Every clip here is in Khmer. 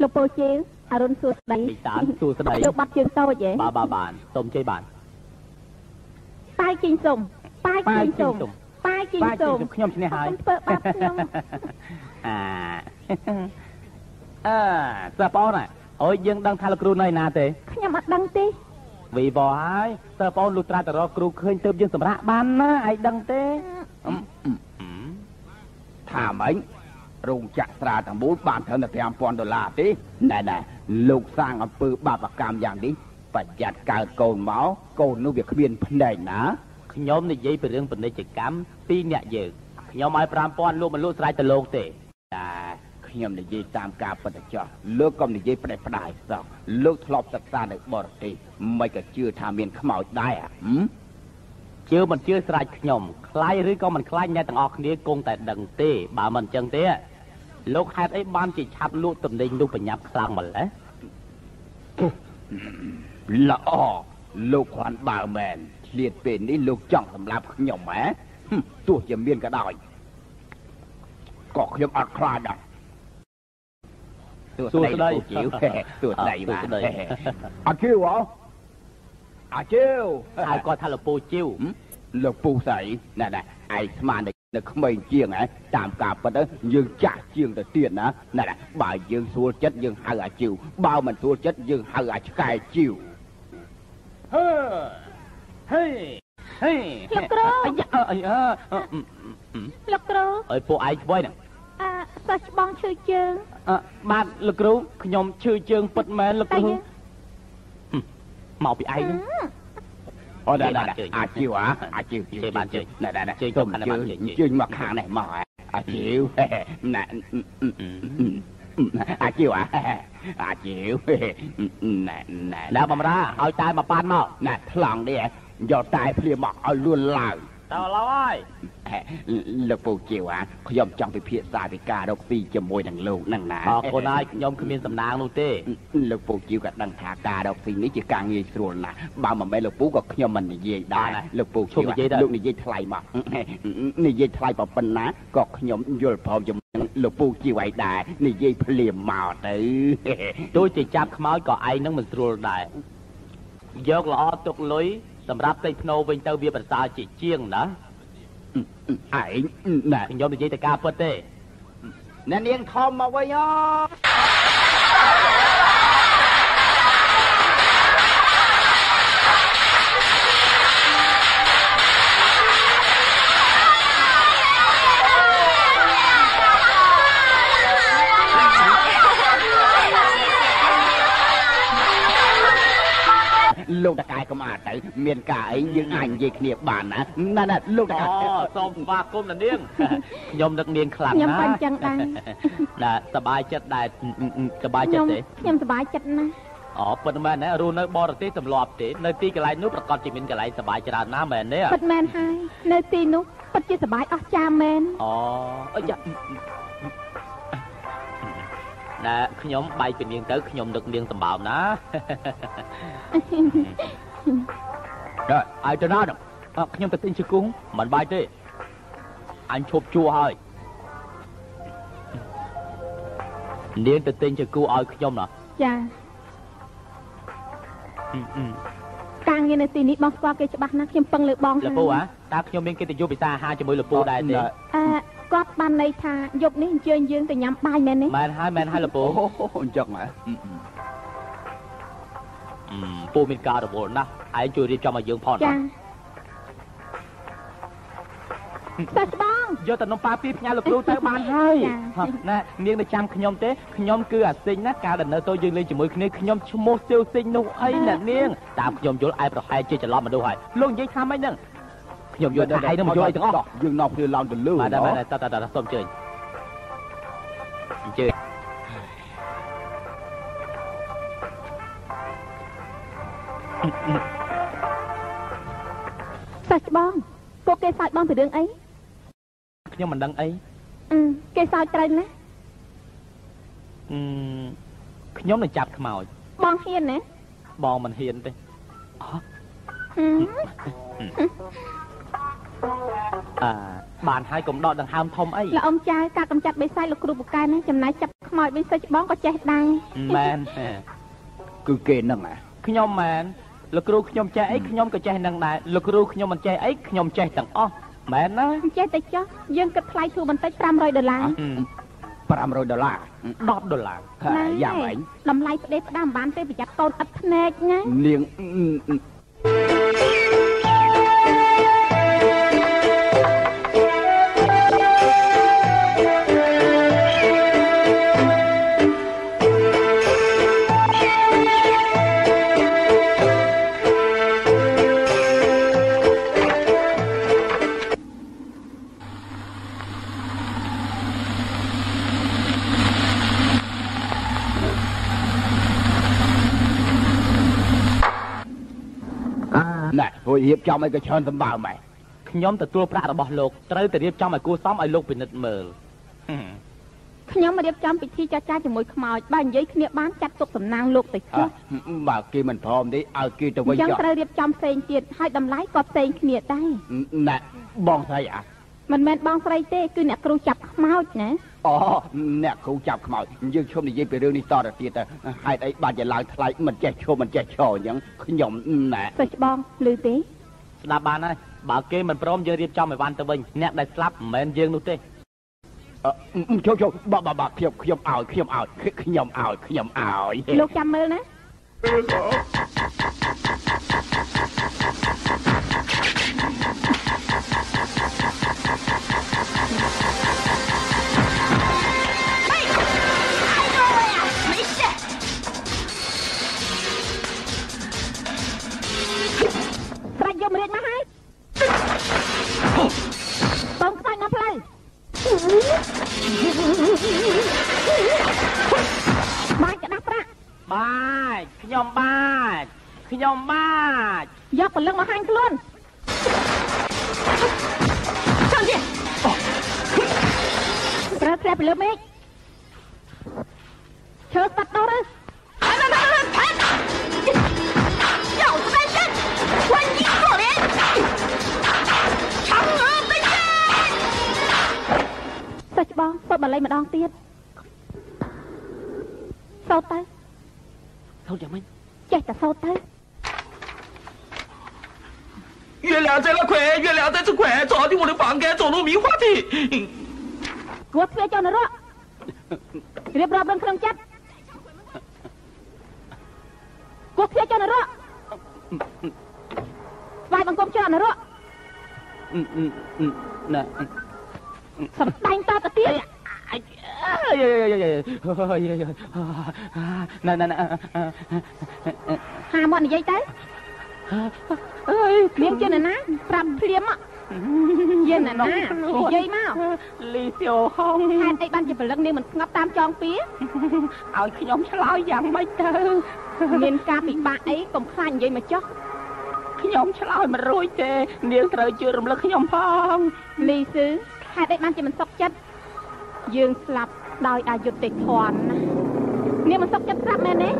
លោកពូជាអរុនសួស្ដីតានសួស្ដីលោកបាត់ជើងតូចហ៎បានសូមជួយបានប៉ាយជីងសុំប៉ាយជីងសុំខ្ញុំឈ្នះហើយធ្វើបាត់ខ្ញុំសិស្សបងណាអូយយើងដឹងថាលោកគ្រូនៅណាទេខ្ញុំអត់ដឹងទេវីវហើយសិស្សបងលុះត្រាតែរកគ្រូឃើញទៅយើងសម្រាប់បានណាឯងដឹងទេថាម៉េចរោងចក្រស្រាទាំងមូលបានត្រឹមតែ$5,000ទេណែលោកសាងអំពើបាបកម្មយ៉ាងនេះប្រយ័ត្នកើតកូនមកកូននោះវាគ្មានភ្នែកណាខ្ញុំនិយាយពីរឿងពាណិជ្ជកម្មពីអ្នកយើងខ្ញុំឲ្យ$5,000លោកមិនលក់ស្រេចទៅលោកទេខ្ញុំនិយាយតាមការពិតចោះលោកកុំនិយាយផ្ដេសផ្ដាសសោះលោកធ្លាប់សិក្សានៅបរទេសមិនក៏ជឿថាមានខ្មោចដែរជឿមិនជឿស្រេចខ្ញុំខ្លាចឬក៏មិនខ្លាចអ្នកទាំងអស់គ្នាគង់តែដឹងទេបើមិនអញ្ចឹងទេលោកហេតុអីបានជាឆាប់លក់ទំនិញនោះបញ្ញាប់ខ្លាំងម្ល៉េះល្អលោកគ្រាន់បើមែនឆ្លៀតពេលនេះលោកចង់សម្លាប់ខ្ញុំហ៎ទោះជាមានក៏ដោយក៏ខ្ញុំអត់ខ្លាចដែរសួស្ដីជីវសួស្ដីបាទអត់ជឿហ៎អត់ជឿហើយគាត់ថាលោកពូជីវលោកពូស្អីណែឯងស្មាននៅក្មេងជាងហ៎តាមការពិតទៅយើងចាស់ជាងទៅទៀតណាណែបើយើងស្រួលចិត្តយើងហៅអាជីវបើមិនស្រួលចិត្តយើងហៅអាឆ្កែជីវហេលោកគ្រូលោកគ្រូអើយពួកឯងធ្វើហ្នឹងសិស្សច្បងឈឺជើងបាទលោកគ្រូខ្ញុំឈឺជើងពិតមែនលោកគ្រូមកពីឯងហ្នឹងអូណែអាជីវអាជីវជើងបានជើងណែជើងទៅជើងមកខាងនេះមកអាជីវណែអាជីវអាជីវណែដល់បំរើឲ្យតែមកប៉ាន់មកណែថ្លង់នេះយកតែភ្លាមមកឲ្យលួនឡើងតើឡូវហើយលោកពូជីវខ្ញុំចង់ពិភាក្សាពីការរកស៊ីជាមួយនឹងលោកហ្នឹងណាអរគុណហើយខ្ញុំគ្មានសំណាងនោះទេលោកពូជីវក៏ដឹងថាការរកស៊ីនេះជាការងាយស្រួលណាស់បើមិនមែនលោកពូក៏ខ្ញុំមិននិយាយដែរលោកពូជីវលោកនិយាយថ្លៃមកនិយាយថ្លៃប៉ុណ្ណាក៏ខ្ញុំយល់ព្រមជាមួយលោកពូជីវដែរនិយាយភ្លាមមកទៅដូចជាចាប់ខ្មោចក៏ឯងនឹងមិនស្រួលដែរយកល្អទុកលុយសម្រាប់ផ្ទៃភ្នោវិញទៅវាប្រសើរជាជាងណាឯងណែខ្ញុំនិយាយតែការពិតទេអ្នកនាងធំមកវិញលោកតកែកុំអាទៅមានការអីយើងអាចនិយាយគ្នាបានណាណែលោកតកែសូមស្វាគមន៍នាងខ្ញុំនឹកនាងខ្លាំងណាស់ខ្ញុំមិនចឹងដែរសប្បាយចិត្តដែរសប្បាយចិត្តទេខ្ញុំសប្បាយចិត្តណាស់ពិតមែនណារស់នៅបរទេសទម្លាប់ទេនៅទីកន្លែងនោះប្រកាសជាមានកន្លែងសប្បាយច្រើនណាស់មែនទេពិតមែនហើយនៅទីនោះពិតជាសប្បាយអស្ចារ្យមែនអឺយ៉ាណែខ្ញុំបែកពីនាងទៅខ្ញុំនឹកនាងសម្បើមណាឲ្យទៅណាខ្ញុំទៅទិញជង្គង់មិនបាយទេអញឈប់ជួហើយនាងទៅទិញជង្គង់ឲ្យខ្ញុំណាចាការងារនៅទីនេះបងស្គាល់គេច្បាស់ណាស់ខ្ញុំពឹងលើបងហើយលោកពូតើខ្ញុំមានកិត្តិយសពិសាអាហារជាមួយលោកពូដែរទេគាត់បានន័យថាយប់នេះអញ្ជើញយើងទៅញ៉ាំបាយមែនទេមែនហើយលោកពូអញ្ចឹងហ៎ពូមានការរវល់ណាស់ឯងជួយរៀបចំឲ្យយើងផងចាសិស្សបងយកតែនំប៉ាពីផ្ញើលោកគ្រូទៅបានហើយណានាងនៅចាំខ្ញុំទេខ្ញុំគឺអាសិញណាកាលដែលនៅតូចយើងលេងជាមួយគ្នាខ្ញុំឈ្មោះសៀវសិញនោះអីណានាងតាមខ្ញុំយល់ឯប្រហែលជាច្រឡំមនុស្សហើយលោកនិយាយថាម៉េចហ្នឹងខ្ញុំយកតែឯងនឹងមកយកអីទាំងអស់យើងនាំគ្នាឡើងទៅលើបាទតសូមជើញអញ្ជើញសិស្សបងពួកគេសើចបងពីរឿងអីខ្ញុំមិនដឹងអីគេសើចត្រូវណាខ្ញុំនឹងចាប់ខ្មោចបងហ៊ានណាបងមិនហ៊ានទេបានហើយកុំដកដង្ហើមធំអីលោកអ៊ំចៅការកំចាត់បិសាចលោកគ្រូពូកែណាចំណាយចាប់ ខ្មោចវិញសិចបងក៏ចេះដែរមែនគឺគេនឹងខ្ញុំមែនលោកគ្រូខ្ញុំចេះអីខ្ញុំក៏ចេះនឹងដែរលោកគ្រូខ្ញុំមិនចេះអីខ្ញុំចេះទាំងអស់មែនណាចេះតែចុះយើងគិតថ្លៃធូរបន្តិច$500 $500 $10យ៉ាងម៉េចតម្លៃផ្ដេសផ្ដាំបានទេប្រយ័ត្នកូនឥតភ្នែកណានាងណែហួយរៀបចំឲ្យក៏ច្រើនសម្បើមខ្ញុំទទួលប្រាក់របស់លោកត្រូវតែរៀបចំឲ្យគួរសមឲ្យលោកពិនិត្យមើលខ្ញុំរៀបចំពិធីចរចាជាមួយខ្មោចបើនិយាយគ្នាបានចាត់ទុកសំណាងលោកទៅចុះបើគេមិនព្រមទេឲ្យគេទៅវិញចុះចឹងត្រូវរៀបចំផ្សេងទៀតហើយតម្លៃក៏ផ្សេងគ្នាដែរណែបងស្រីមិនមែនបងស្រីទេគឺអ្នកគ្រូចាប់ខ្មោចណាអូអ្នកគ្រូចាប់ខ្មោចយើងឈប់និយាយពីរឿងនេះតទៅទៀតទៅហេតុអីបានជាឡើងថ្លៃមិនចេះឈប់មិនចេះឈរអញ្ចឹងខ្ញុំណែសិស្សបងឮទេស្ដាប់បានហើយបើគេមិនព្រមយើងរៀបចំឲ្យបានទៅវិញអ្នកដែលស្លាប់មិនមែនយើងនោះទេចូលបាខ្ញុំឲ្យលោកចាំមើលណាយកមករៀបមកហើយបងខ្សាច់មកផ្លូវបាច់ក្តាស់ប្រាក់បាច់ខ្ញុំបាច់យកពលឹងមកហាញខ្លួនចាំទៀតប្រើខ្សែពលឹងមេឃឈើស្តាត់ដោះឬសិស្សបងសូត្របាលីម្ដងទៀតសូត្រទៅសូត្រយ៉ាងម៉េចចេះតែសូត្រទៅ月亮在那块，月亮在这块，照进我的房间，走入棉花地。គួរធ្វើចូលនរករៀបរាប់រឿងក្នុងចិត្តគួរធ្វើចូលនរកស្វាយបង្គំចូលនរកណែសំដែងតទៅទៀតណែហាមកនិយាយទៅអើយគ្មានជាណាប្រាប់ភ្លាមយានណានិយាយមកលីសៀវហងហេតុអីបានជាព្រលឹងនាងមិនស្ងប់តាមចងពៀឲ្យខ្ញុំឆ្លើយយ៉ាងម៉េចទៅមានការពិបាកអីកុំខ្លាចនិយាយមកចុះខ្ញុំឆ្លើយមិនរួចទេនាងត្រូវជឿរំលឹកខ្ញុំផងលីស៊ឺហេតុអីបានជាមិនសុខចិត្តយើងស្លាប់ដោយអយុត្តិធម៌ណានាងមិនសុខចិត្តស្លាប់មែនទេ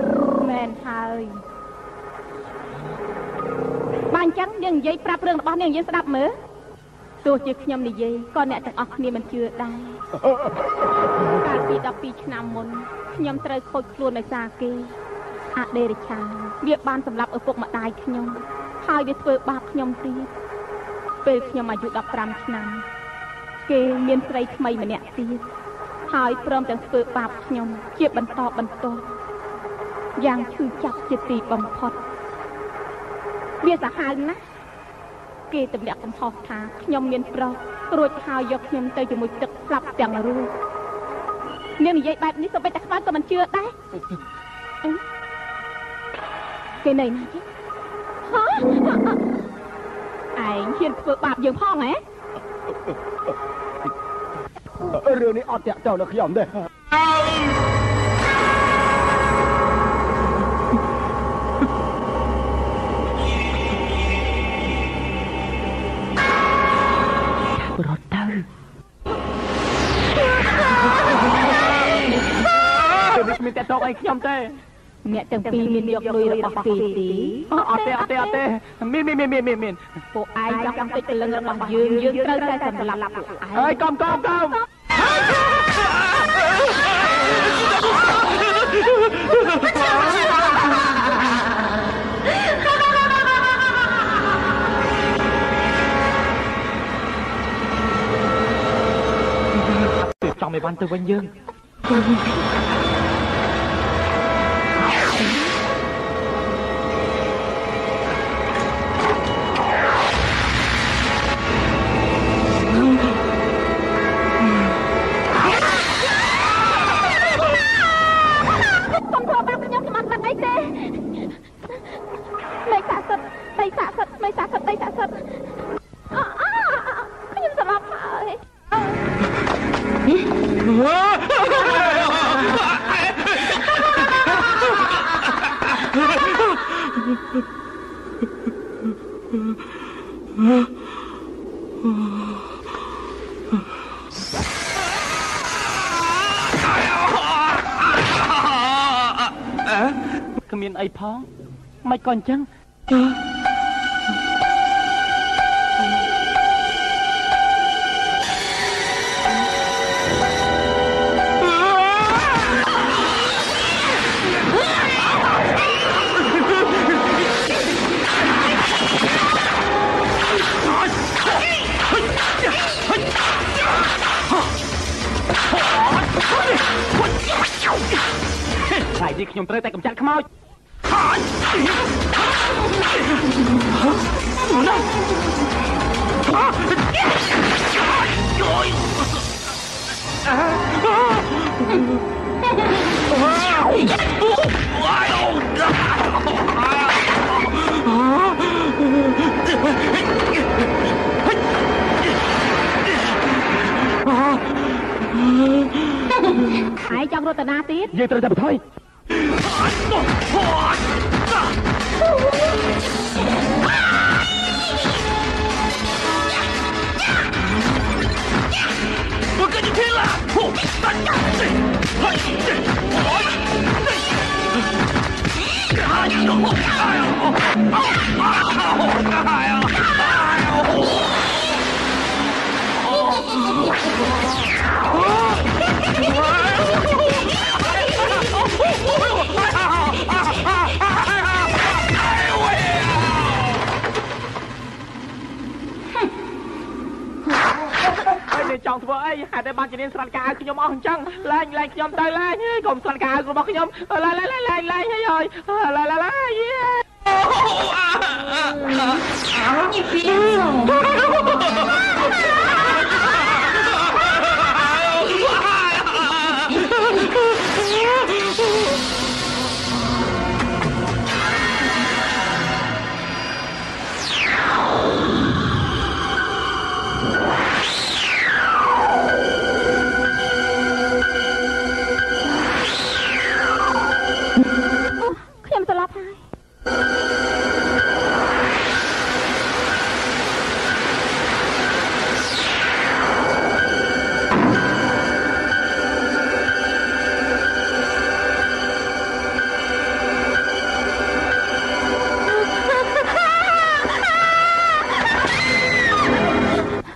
មែនហើយបើអញ្ចឹងយើងនិយាយប្រាប់រឿងរបស់នាងយើងស្ដាប់មើលទោះជាខ្ញុំនិយាយក៏អ្នកទាំងអស់គ្នាមិនជឿដែរកាលពី12ឆ្នាំមុនខ្ញុំត្រូវខូចខ្លួនដោយសារគេអដេរឆាវាបានសម្លាប់ឪពុកម្ដាយខ្ញុំហើយវាធ្វើបាបខ្ញុំទៀតពេលខ្ញុំអាយុ15ឆ្នាំគេមានស្រីថ្មីម្នាក់ទៀតហើយព្រមទាំងធ្វើបាបខ្ញុំជាបន្តបន្ទាប់យ៉ាងឈឺចាប់ជាទីបំផុតវាសាហាវណាស់គេទម្លាក់កំហុសថាខ្ញុំមានប្រុសរួចហើយយកខ្ញុំទៅជាមួយទឹកស្លាប់ទាំងរួចនាងនិយាយបែបនេះសូម្បីតែខ្មៅក៏មិនជឿដែរគេនៅណាទេហ៎ឯងហ៊ានធ្វើបាបយើងផងហ៎រឿងនេះអត់តាក់ទងដល់ខ្ញុំទេរត់ទៅនេះមានតែតកអីខ្ញុំទេអ្នកទាំងពីរមានយកលុយរបស់គេទេអត់ទេមានពួកឯងចង់តិចទៅលឹងរបស់យើងត្រូវតែសម្លាប់ពួកឯងហើយកុំ មេវ៉ាន់ទៅវិញយើងគ្មានអីផងមិនក៏អញ្ចឹងថ្ងៃនេះខ្ញុំត្រូវតែកម្ចាត់ខ្មោចហើយចង់រត់តាណាទៀតយើងត្រូវតែបន្ថយ我跟你拼了！ចង់ធ្វើអីហេតុតែបានជំនាញស្រាត់កាវខ្ញុំអស់អញ្ចឹងឡើងខ្ញុំទៅឡើងកុំស្រាត់កាវរបស់ខ្ញុំឡើងហើយឡើងឡើង 你别ខ្ញុំស្លាប់ហើយ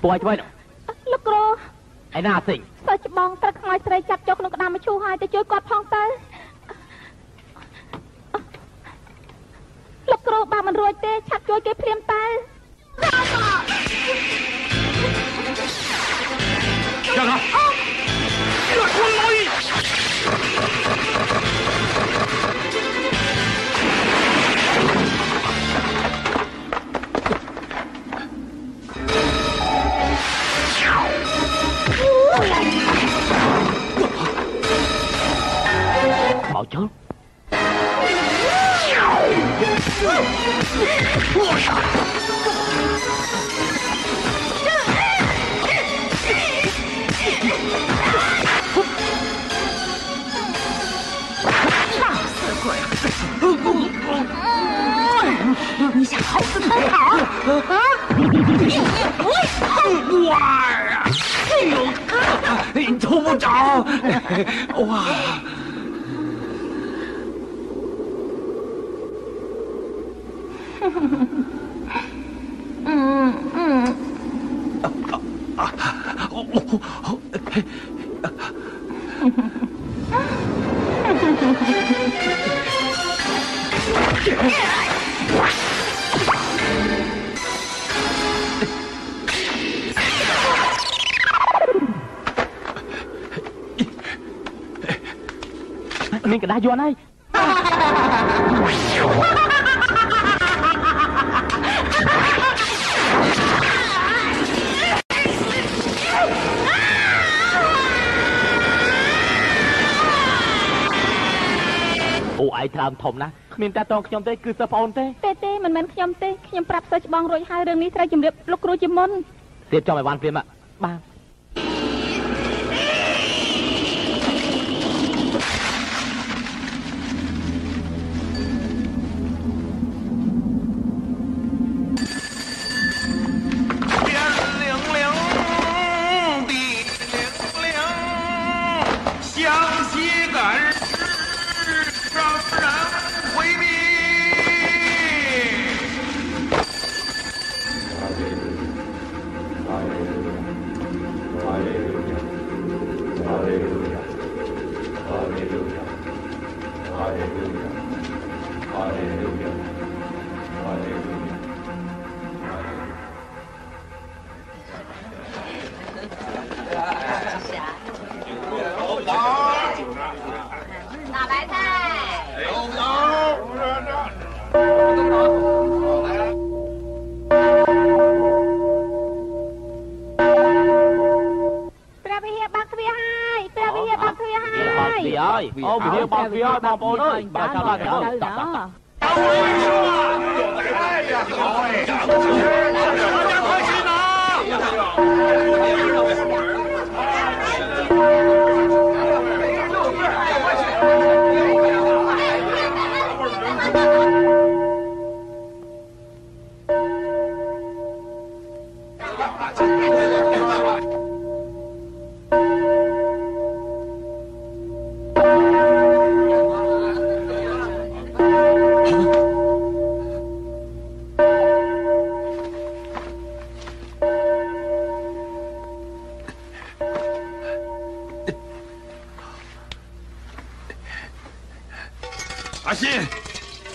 ពួកឯងជួយលោកគ្រូឯណាសិចសិស្សច្បងត្រូវខ្មោចស្រីចាប់ចុះក្នុងក្តាមមឈូសហើយទៅជួយគាត់ផងទៅលោកគ្រូបើមិនរួចទេឆាប់ជួយគេព្រាមទៅយ៉ាងណាលោកគ្រូលុយbảo chốt你想好自讨好哇哎呦你偷不着哇នាងកណ្ដាស់យន់ហើយអូឯងថ្លើមធំណាគ្មានតាតងខ្ញុំទេគឺសិស្សប្អូនទេទេមិនមែនខ្ញុំទេខ្ញុំប្រាប់សិស្សច្បងរួចហើយរឿងនេះត្រូវជម្រាបលោកគ្រូជាមុនទៀតចំឲ្យបានព្រាមបាទអូវិហារបងវាបងប្អូនអើយបាទចាំបាទទៅ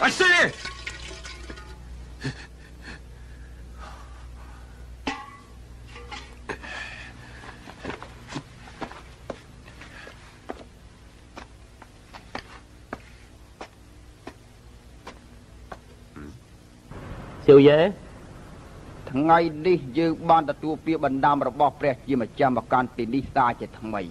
阿信សៀវយេថ្ងៃនេះយើងបានទទួលពាក្យបណ្ដាំរបស់ព្រះជាម្ចាស់មកកាន់ទីនេះសារជាថ្មី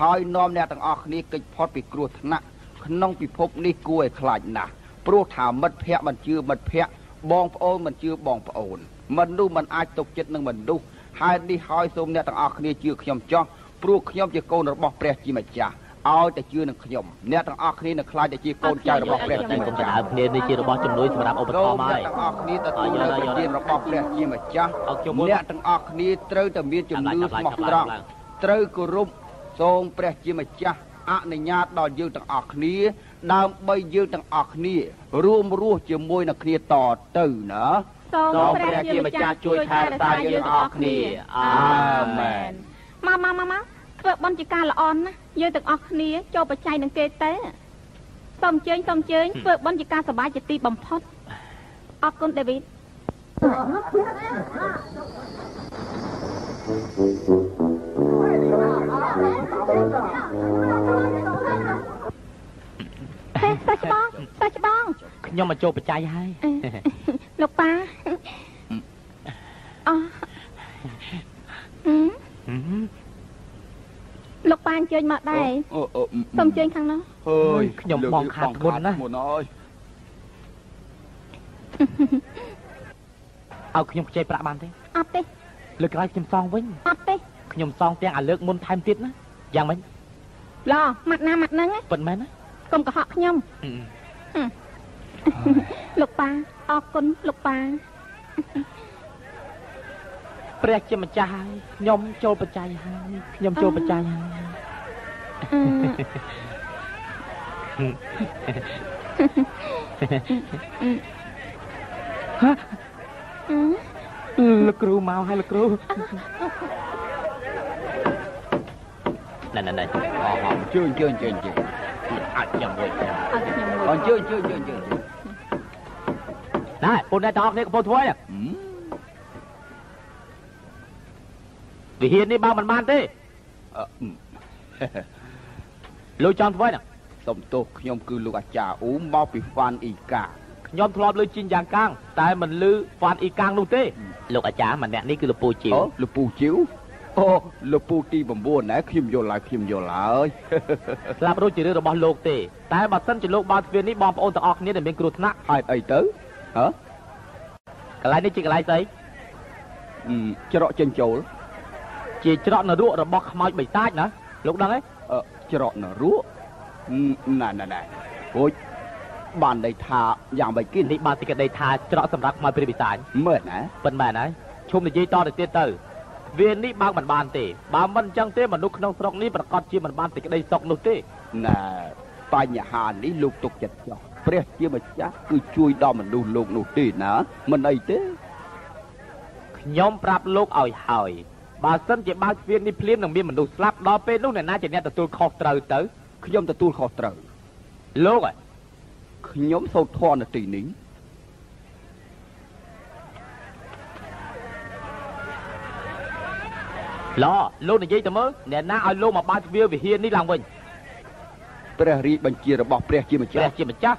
ហើយនាំអ្នកទាំងអស់គ្នាគេចផុតពីគ្រោះថ្នាក់ក្នុងពិភពនេះគួរឲ្យខ្លាចណាស់ព្រោះថាមិត្តភ័ក្តិមិនជឿមិត្តភ័ក្តិបងប្អូនមិនជឿបងប្អូនមនុស្សមិនអាចទុកចិត្តនឹងមនុស្សហើយនេះហើយសូមអ្នកទាំងអស់គ្នាជឿខ្ញុំចោះព្រោះខ្ញុំជាកូនរបស់ព្រះជាម្ចាស់ឲ្យតែជឿនឹងខ្ញុំអ្នកទាំងអស់គ្នានឹងខ្លាចតែជាកូនចៅរបស់ព្រះជាម្ចាស់គ្នានេះជារបស់ជំនួយសម្រាប់ឧបត្ថម្ភហើយអ្នកទាំងអស់គ្នាទទួលនៅជារបស់ព្រះជាម្ចាស់អ្នកទាំងអស់គ្នាត្រូវតែមានជំនឿស្មោះត្រង់ត្រូវគោរពសូមព្រះជាម្ចាស់អនុញ្ញាតដល់យើងទាំងអស់គ្នាដើម្បីយើងទាំងអស់គ្នារួមរស់ជាមួយនឹងគ្នាតទៅណាសូមព្រះជាម្ចាស់ជួយថែរក្សាយើងទាំងអស់គ្នាអាមែនមកធ្វើបុណ្យជាការល្អណាស់យើងទាំងអស់គ្នាចូលបច្ច័យនឹងគេទៅសូមអញ្ជើញធ្វើបុណ្យជាការសប្បាយជាទីបំផុតអរគុណដេវីតសាច់បងខ្ញុំមកចូលបច្ច័យហើយលោកប៉ាលោកប៉ាអញ្ជើញមកដែរសូមអញ្ជើញខាងនោះអើយខ្ញុំបងខាត់មុនណាមុនអើយឲ្យខ្ញុំខ្ចីប្រាក់បានទេអត់ទេលើកក្រោយខ្ញុំសងវិញអត់ទេខ្ញុំសងទាំងអាលើកមុនថែមទៀតណាយ៉ាងម៉េចឡម៉ាត់ណាម៉ាត់ហ្នឹងពិតមែនណាកុំកុហកខ្ញុំលោកប៉ាអរគុណលោកប៉ាព្រះជាម្ចាស់ហើយខ្ញុំចូលបច្ច័យហើយខ្ញុំចូលបច្ច័យហើយលោកគ្រូមកហើយលោកគ្រូណែអញ្ជើញអាចខ្ញុំមួយអញ្ជើញណែពុនតែតោះគ្នាកំពុងធ្វើនេះវិហារនេះបើមិនបានទេលោកចង់ធ្វើណា សុំទោសខ្ញុំគឺលោកអាចារ្យអ៊ូមកពីហ្វាន់អ៊ីកាខ្ញុំធ្លាប់លើជីងយ៉ាងកាំងតែមិនលឺហ្វាន់អ៊ីកាំងនោះទេលោកអាចារ្យម្នាក់នេះគឺលោកពូជីវលោកពូជីវអូលោកពូទី9ណែខ្ញុំយល់ហើយស្លាប់រួចជារឿងរបស់លោកទេតែបើសិនជាលោកបើកទ្វារនេះបងប្អូនទាំងអស់គ្នាដែលមានគ្រោះថ្នាក់ហេតុអីទៅហ៎កន្លែងនេះជាកន្លែងស្អីច្រកចេញចូលជាច្រកនរករបស់ខ្មោចបិសាចណាលោកដឹងទេច្រកនរកណែអូយបានន័យថាយ៉ាងម៉េចគេនេះបានសេចក្តីថាច្រកសម្រាប់ខ្មោចព្រាយបិសាចមើលណាប៉ុន្មានហើយឈុំនិយាយតទៅទៀតទៅវានេះបើកមិនបានទេបើមិនអញ្ចឹងទេមនុស្សក្នុងស្រុកនេះប្រកាសជាមិនបានសេចក្តីសុខនោះទេណែបញ្ហានេះលោកទុកចិត្តចោះព្រះជាម្ចាស់គឺជួយដល់មនុស្សលោកនោះទេណាមិនអីទេខ្ញុំប្រាប់លោកឲ្យហើយបើសិនជាបើកទ្វារនេះភ្លាមនឹងមានមនុស្សស្លាប់ដល់ពេលនោះអ្នកណាជាអ្នកទទួលខុសត្រូវទៅខ្ញុំទទួលខុសត្រូវលោកខ្ញុំសូត្រធម៌នៅទីនេះលោកនិយាយទៅមើលអ្នកណាឲ្យលោកមកបើកទ្វារវិហារនេះឡើងវិញព្រះរាជបញ្ជារបស់ព្រះជាម្ចាស់ព្រះជាម្ចាស់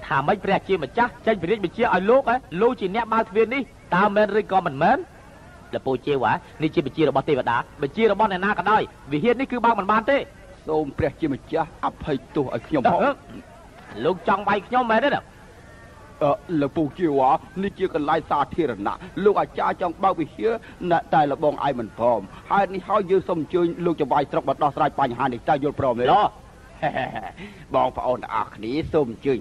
ថាម៉េចព្រះជាម្ចាស់ចេញព្រះរាជបញ្ជាឲ្យលោកជាអ្នកបើកទ្វារនេះតើមែនឬក៏មិនមែនលោកពូជាវនេះជាបញ្ជារបស់ទេវតាបញ្ជារបស់អ្នកណាក៏ដោយវិហារនេះគឺបើកមិនបានទេសូមព្រះជាម្ចាស់អភ័យទោសឲ្យខ្ញុំផងលោកចង់បាយខ្ញុំមែនទេលោកពូជាវនេះជាកន្លែងសាធារណៈលោកអាចារ្យចង់បើកវិហារតែលបងឯងមិនព្រមហើយនេះហើយយើងសូមអញ្ជើញលោកចវាយស្រុកបដោះស្រាយបញ្ហានេះតើយល់ព្រមទេបងប្អូនទាំងអស់គ្នាសូមអញ្ជើញ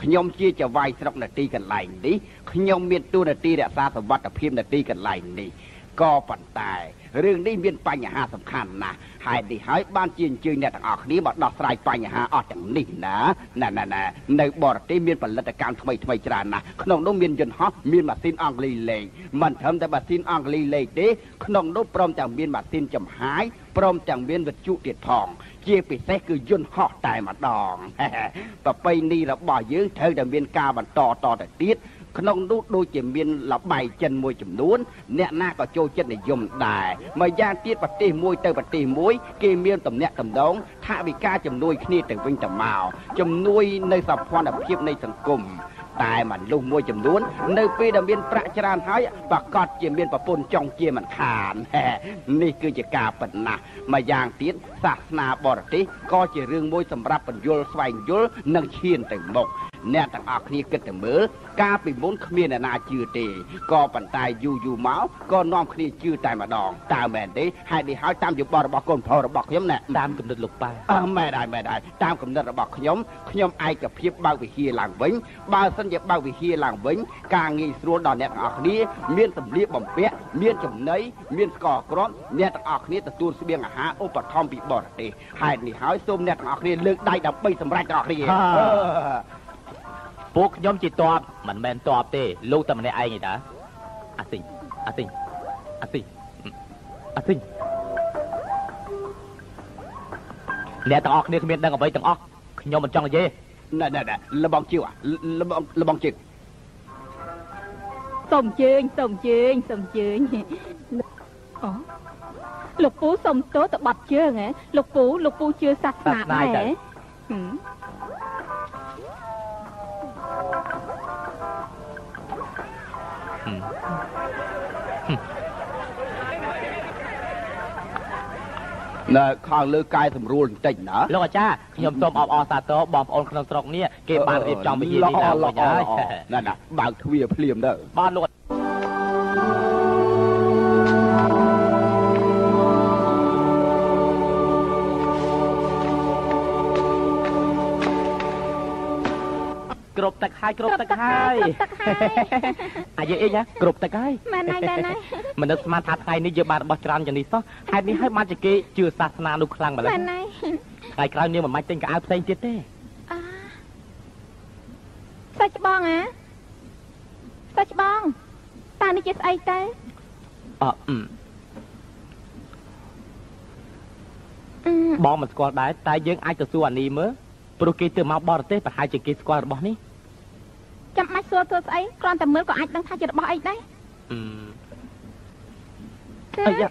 ខ្ញុំជាចវាយស្រុកនៅទីកន្លែងនេះខ្ញុំមានតួនាទីរក្សាសុវត្ថិភាពនៅទីកន្លែងនេះក៏ប៉ុន្តែរឿងនេះមានបញ្ហាសំខាន់ណាស់ហើយនេះហើយបានជាអញ្ជើញអ្នកទាំងអស់គ្នាមកដោះស្រាយបញ្ហាអស់ទាំងនេះណានៅបរទេសមានផលិតកម្មថ្មីច្រើនណាស់ក្នុងនោះមានយន្តហោះមានម៉ាស៊ីនអង់គ្លេសលេងមិនត្រឹមតែម៉ាស៊ីនអង់គ្លេសលេងទេក្នុងនោះព្រមទាំងមានម៉ាស៊ីនចំហាយព្រមទាំងមានវិទ្យុទៀតផងជាពិសេសគឺយន្តហោះតែម្ដងប្រពៃណីរបស់យើងត្រូវតែមានការបន្តតទៅទៀតក្នុងនោះដូចជាមានលបាយចិនមួយចំនួនអ្នកណាក៏ចូលចិត្តនិយមដែរមួយយ៉ាងទៀតប្រទេសមួយទៅប្រទេសមួយគេមានទំនាក់ទំនងថាវិការជំនួយគ្នាទៅវិញទៅមកជំនួយនៅសភនភាពនៃសង្គមតែមនុស្សមួយចំនួននៅពេលដែលមានប្រាក់ច្រើនហើយប្រកាសជាមានប្រពន្ធចង់ជាមិនខាននេះគឺជាការពិតណាស់មួយយ៉ាងទៀតសាសនាបរទេសក៏ជារឿងមួយសម្រាប់បញ្យល់ស្វែងយល់និងឈានទៅមុខអ្នកទាំងអស់គ្នាគិតទៅមើលកាលពីមុនគ្មានអ្នកណាជឿទេក៏ប៉ុន្តែយូរមកក៏នាំគ្នាជឿតែម្ដងតើមែនទេហើយនេះហើយតាមយោបល់របស់កូនប្រុសរបស់ខ្ញុំណែតាមគំនិតលោកប៉ាមែនហើយតាមគំនិតរបស់ខ្ញុំឯកភាពបើកវិហារឡើងវិញបើសិនជាបើកវិហារឡើងវិញការងាយស្រួលដល់អ្នកទាំងអស់គ្នាមានសម្លៀកបំពាក់មានចំណីមានស្ករគ្រាប់អ្នកទាំងអស់គ្នាទទួលស្បៀងអាហារឧបត្ថម្ភពីបរទេសហើយនេះហើយសូមអ្នកទាំងអស់គ្នាលើកដៃដើម្បីសម្រេចទាំងអស់គ្នាពួកខ្ញុំជាតបមិនមែនតបទេលោកតែម្នាក់ឯងទេតាអាស៊ីអ្នកទាំងអស់គ្នាគ្មានដឹងអ្វីទាំងអស់ខ្ញុំមិនចង់និយាយណែលបងជឿលបងជឿសូមអញ្ជើញអូលោកពូសុំទោសទៅបាត់ជើងហ៎លោកពូជឿសាសនាដែរនៅខាងលើកាយសម្រួលបន្តិចណាលោកអាចារ្យខ្ញុំសូមអបអរសាទរបងប្អូនក្នុងស្រុកនេះគេបានរៀបចំវិធីនេះឡើងវិញហើយណាបើកទ្វារភ្លាមទៅបានលោកគ្រប់ទឹកហើយអាយអីណាគ្រប់ទឹកហើយមែនហើយមនុស្សស្មានថាថ្ងៃនេះយើងបានរបស់ច្រើនយ៉ាងនេះសោះហេតុនេះហើយបានជាគេជឿសាសនានោះខ្លាំងម្ល៉េះមែនហើយថ្ងៃក្រោយនាងមិនបាច់ទិញកៅអៅផ្សេងទៀតទេសាច់ច្បងតើនេះជាស្អីទៅបងមិនស្គាល់ដែរតែយើងអាចទៅសួរអានីមើលព្រោះគេទៅមកបរទេសប្រហែលជាគេស្គាល់របស់នេះចាំបាច់សួរធ្វើស្អីគ្រាន់តែមើលក៏អាចដឹងថាជារបស់អីដែរអាយ៉ា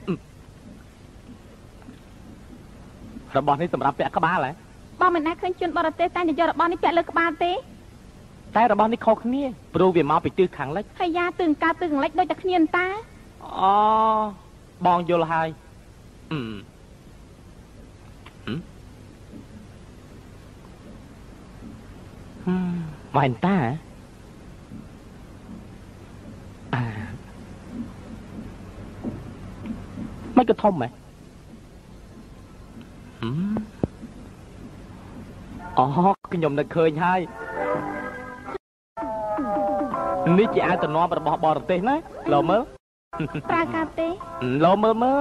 ระบอบนี้สำหรับแปะกระบาลเลยบอมันน่าเคยชวนบอระเตแต่จะยอระบอบนี้แปะเลยกระบาลเตแต่ระบอบนี้เขาขี้โปรเวียนมาไปตื้อขังเล็กให้ยาตื่นกาตื่นเล็กโดยจากเนียนตาอ๋อบองโยลไฮมาเห็นตาไม่กระท่อมไหมอ๋อขยมน่ะเคยให้นี่จะเอาแต่นอนประบอระเตนะเราเมื่อปรากาเตเราเมื่อ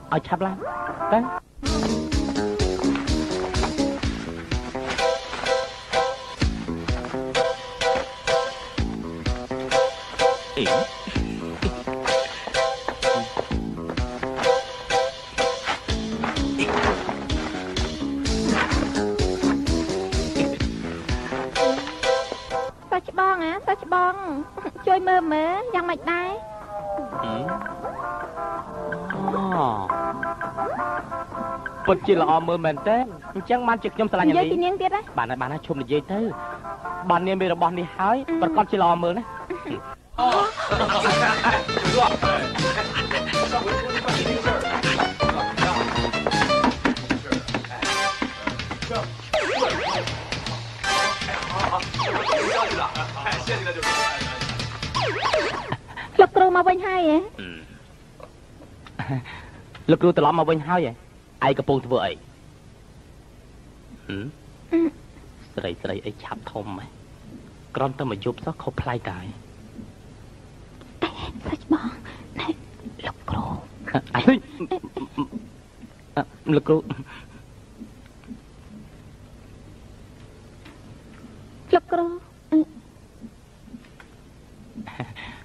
เอาชับละตั้งสัจบองช่วยเมื่อยังไม่ได้ปดจีละอมือเหมือนเต้จังมันจิกยมสลายอย่างนี้เตี้ยได้บ้านชมในเย่เต้บ้านเนี่ยมีระบอบนี่หายประกอบจีละอมือนะลูกครูมาวันให้ลูกครูตลอดมาวันให้ไอ้กระโปรงตัวไอ้ใส่ไอ้ชับทมไหมกรอนต้องมายุบซะเขาพลายตายสัจบองนี่ลูกครูลูกครู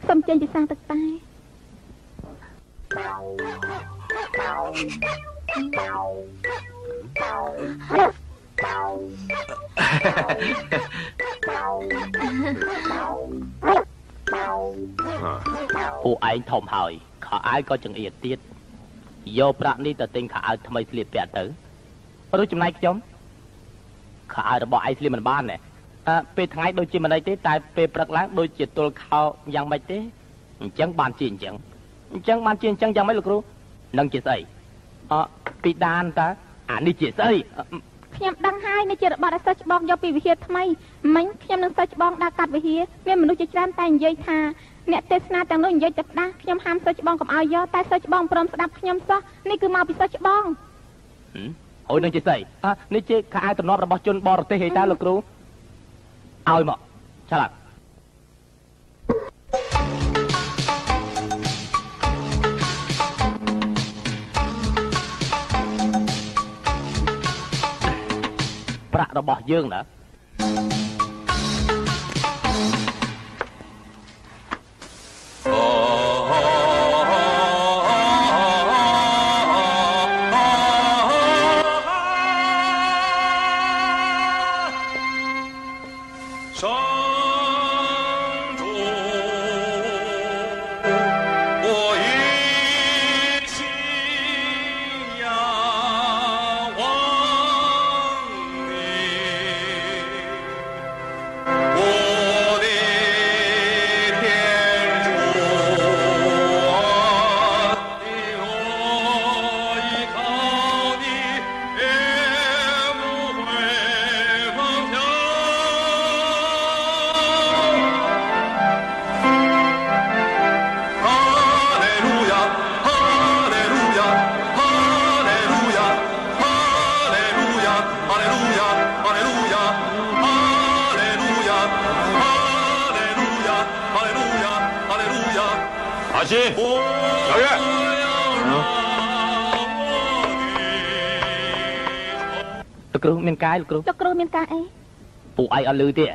สมเจนจะสร้างตึกตายผู้ไอ้ทอมหอยขาไอ้ก็จังเอียดเตี้ยโยประนี่แต่ติงขาไอ้ทำไมเสียเปียตื้อรู้จำนายจอมขาไอ้ระบไอ้เสียมันบ้านเนี่ยไปทางไหนโดยจีมันได้เต้แต่ไปปรักล้างโดยจีตัวเขายังไม่เต้จังบานจีนจังบานจีนจังยังไม่รู้นั่งจีใส่ปีดานตานี่จีใส่ขยำดังให้ในเจริญบาร์สัจบองยอปีวิเฮียทำไมมันขยำนังสัจบองดากัดวิเฮียเมื่อมนุษย์จะจำแต่งยัยทาเนี่ยเทศนาแต่งโน้นยัยจับดาขยำห้ามสัจบองกับเอายอแต่สัจบองพร้อมสดับขยำซะนี่คือมาปีสัจบองโอ้ยนั่งจีใส่นี่จีข้าตัวน้องระบจนบอร์เตหิตาลูกรู้เอาหมดฉลาดประระบยื่งนะ小月，ลูกครูមានកាយលោកគ្រូមានកាយអីពួកឯងអត់លឺទេ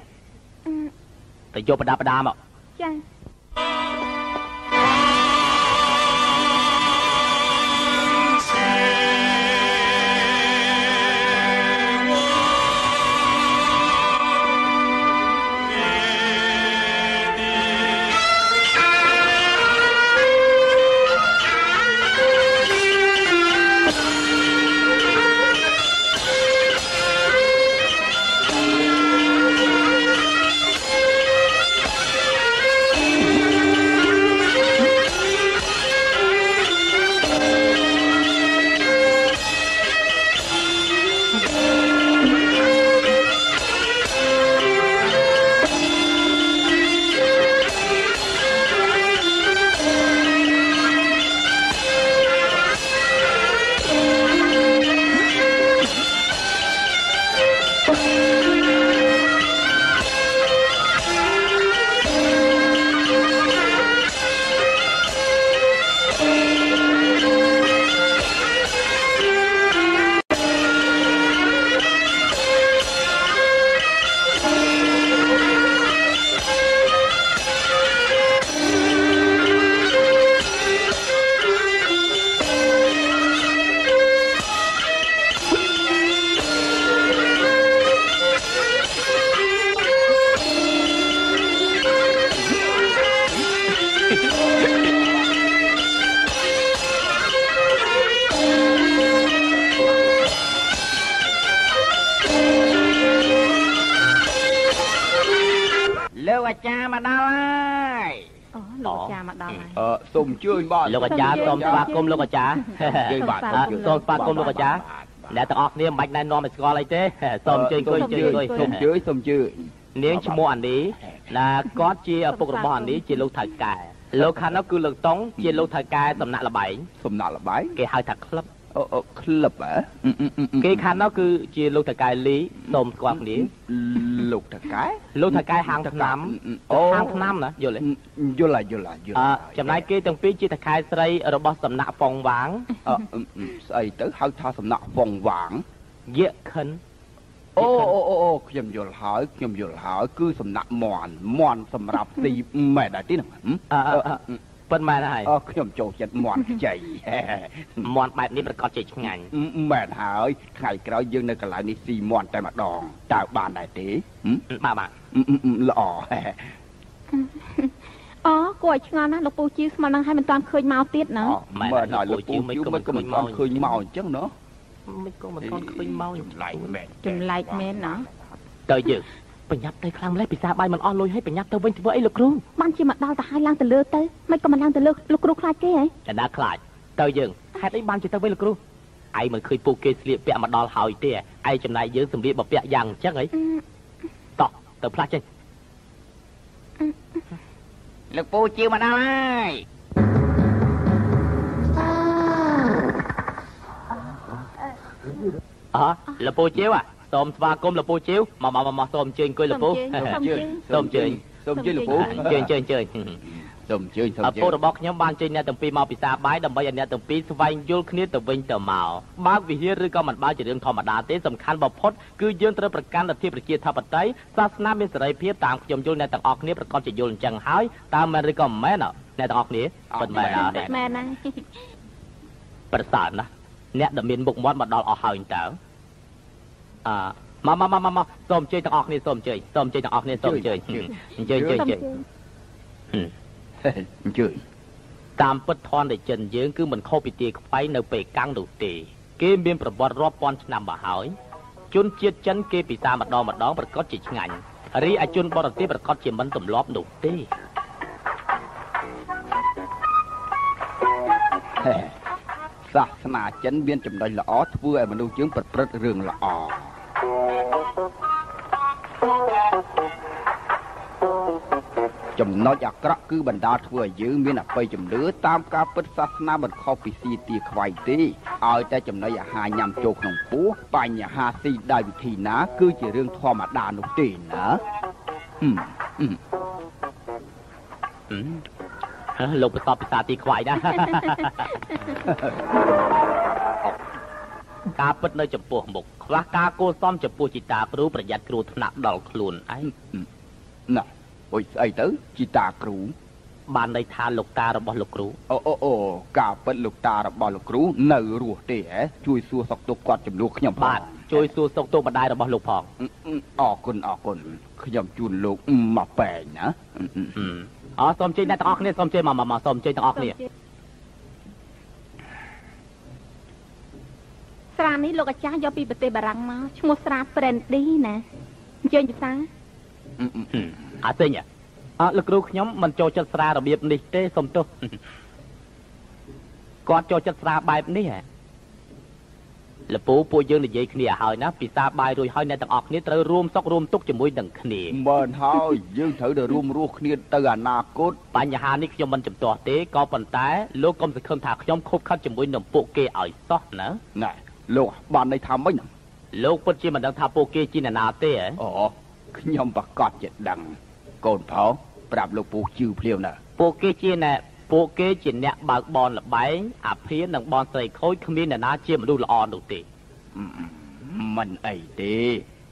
តែយកប្រដាប់មកចា លោកអាចារ្យមកដល់ហើយ អូលោកអាចារ្យមកដល់ហើយ សូមជួយបាទ លោកអាចារ្យសូមស្វាគមន៍លោកអាចារ្យ ជួយបាទ សូមស្វាគមន៍លោកអាចារ្យអ្នកទាំងអស់គ្នាមិនបាច់ណែនាំឲ្យស្គាល់អីទេសូមអញ្ជើញអង្គុយអញ្ជើញអង្គុយ សូមជួយ នាងឈ្មោះអានីណាគាត់ជាឪពុករបស់អានីជាលោកថៅកែលោកខាងនោះគឺលោកតុងជាលោកថៅកែសំណាក់លបែង សំណាក់លបាយ គេហៅថាក្លឹប ក្លឹបហ៎ គេខាងនោះគឺជាលោកថៅកែលីសូមស្គាល់គ្នា លោកតកែ លោកថៅកែហាងថ្នាំហាងថ្នាំណាយល់ទេ យល់ចំណែកគេទាំងពីរជាថៅកែស្រីរបស់សំណាក់ហ្វុងវាង ស្អីទៅហៅថាសំណាក់ហ្វុងវាង យាខិន អូខ្ញុំយល់ហើយគឺសំណាក់មន់សម្រាប់ទីមែនដែរទីហ្នឹង ប៉ុន្មានហើយ ខ្ញុំចូលចិត្តមន់ខ្ចី មន់បែបនេះប្រកាសជាឆ្ងាញ់ មែនហើយថ្ងៃក្រោយយើងនៅកន្លែងនេះស៊ីមន់តែម្ដងតើបានដែរទេ បាទ ល្អ អូគួរឲ្យឆ្ងល់ណាស់លោកពូជីស្មាននឹងឲ្យមិនតាន់ឃើញមកទៀតណា មែនហើយលោកពូមិនក៏មិនឃើញមកអញ្ចឹងណា មិនក៏មិនទាន់ឃើញមក ចម្លែកមែន ចម្លែកមែនណា ទៅយើងប្រញាប់ទៅខ្លាំងម្លេះពិសាបាយមិនអស់លុយឲ្យប្រញាប់ទៅវិញធ្វើអីលោកគ្រូ បានជាមកដល់ទៅហើយឡើងទៅលើទៅមិនក៏មិនឡើងទៅលើលោកគ្រូខ្លាចគេហ៎ តែដាក់ខ្លាចទៅយើងហេតុអីបានជាទៅវិញលោកគ្រូឯងមិនឃើញពួកគេស្លៀកពាក់មកដល់ហើយទេឯងចំណាយយើងសម្លៀកបំពាក់យ៉ាងអញ្ចឹងហីតោះទៅផ្លាស់ចេញ លោកពូជាមកដល់ហើយ លោកពូជាវសូមស្វាគមន៍លោកពូជាវមកសូមអញ្ជើញអង្គុយលោកពូសូមអញ្ជើញ លោកពូ អញ្ជើញ សូមជួយ ឪពុករបស់ខ្ញុំបានចេញអ្នកទាំងពីរមកពិសាបាយដើម្បីឲ្យអ្នកទាំងពីរស្វែងយល់គ្នាទៅវិញទៅមកបើវិហារឬក៏មិនបើជារឿងធម្មតាទេសំខាន់បំផុតគឺយើងត្រូវប្រកាន់លទ្ធិប្រជាធិបតេយ្យសាសនាមានសេរីភាពតាមខ្ញុំយល់អ្នកទាំងអស់គ្នាប្រកាសជាយល់អញ្ចឹងហើយតើមែនឬក៏មិនមែនអ្នកទាំងអស់គ្នាពិតមែនហើយ មែនណាស់ ប្រសើរណាស់អ្នកដែលមានមុខមាត់មកដល់អស់ហើយតើមកសូមអញ្ជើញទាំងអស់គ្នាសូមអញ្ជើញទាំងអស់គ្នាសូមអញ្ជើញអញ្ជើញ តាមពិតធនដែលចិនយើងគឺមិនខុសពីទាខ្វៃនៅពេលកាំងនោះទេគេមានប្រវត្តិរាប់ពាន់ឆ្នាំមកហើយជនជាតិចិនគេពិសាម្ដងប្រកាសជាឆ្ងាញ់រីឯជនបរទេសប្រកាសជាមិនទម្លាប់នោះទេ សាសនាចិនមានចំណុចល្អធ្វើឲ្យមនុស្សយើងប្រព្រឹត្តរឿងល្អ ចំណុចអាក្រក់គឺបណ្ដាលធ្វើឲ្យយើងមានអបិយជំនឿតាមការពិតសាសនាមិនខុសពីស៊ីទាខ្វៃទេឲ្យតែចំណុចអាហារញ៉ាំចូលក្នុងពោះបញ្ហាស៊ីដោយវិធីណាគឺជារឿងធម្មតានោះទេណា លោកប្រសពពិសាទីខ្វាយណា ការពិតនៅចំពោះមុខខ្វះការគួរសមចំពោះជីតាគ្រូប្រយ័ត្នគ្រោះថ្នាក់ដល់ខ្លួនឯង ណាអុយស្អីទៅជីតាគ្រូ បានន័យថាលោកតារបស់លោកគ្រូ អូការពិតលោកតារបស់លោកគ្រូនៅរស់ទេហ៎ជួយសួរសុខទុក្ខគាត់ចំនួនខ្ញុំ បាទជួយសួរសុខទុក្ខម្ដាយរបស់លោកផង អរគុណខ្ញុំជូនលោកមកប៉ែងណា សូមជើញអ្នកទាំងអស់គ្នាសូមជើញមកសូមជើញទាំងអស់គ្នា ស្រានេះលោកអាចារ្យយកពីប្រទេសបារាំងមកឈ្មោះស្រា Brandy ណាអញ្ជើញពិសា អាទិញលោកគ្រូខ្ញុំមិនចូលចិត្តស្រារបៀបនេះទេសូមទោសគាត់ចូលចិត្តស្រាបែបនេះហ៎លពូពួកយើងនិយាយគ្នាឲ្យណាពិសាបាយរួចហើយអ្នកទាំងអស់គ្នាត្រូវរួមសុខរួមទុក្ខជាមួយនឹងគ្នា មែនហើយយើងត្រូវតែរួមរស់គ្នាទៅអនាគត បញ្ហានេះខ្ញុំមិនជំទាស់ទេក៏ប៉ុន្តែលោកកុំសង្ឃឹមថាខ្ញុំខົບខិតជាមួយនឹងពួកគេឲ្យសោះណា ណែលោកបានន័យថាម៉េច លោកពិតជាមិនដឹងថាពួកគេជាអ្នកណាទេហ៎អូខ្ញុំប្រកាសជាដឹងកូនផោប្រាប់លោកពូជឿភ្លាវណាពួកគេជាអ្នកបើកបនលបែងអាភាននិងបនស្រីខូចគ្មានអ្នកណាជាមនុស្សល្អនោះទេមិនអីទេ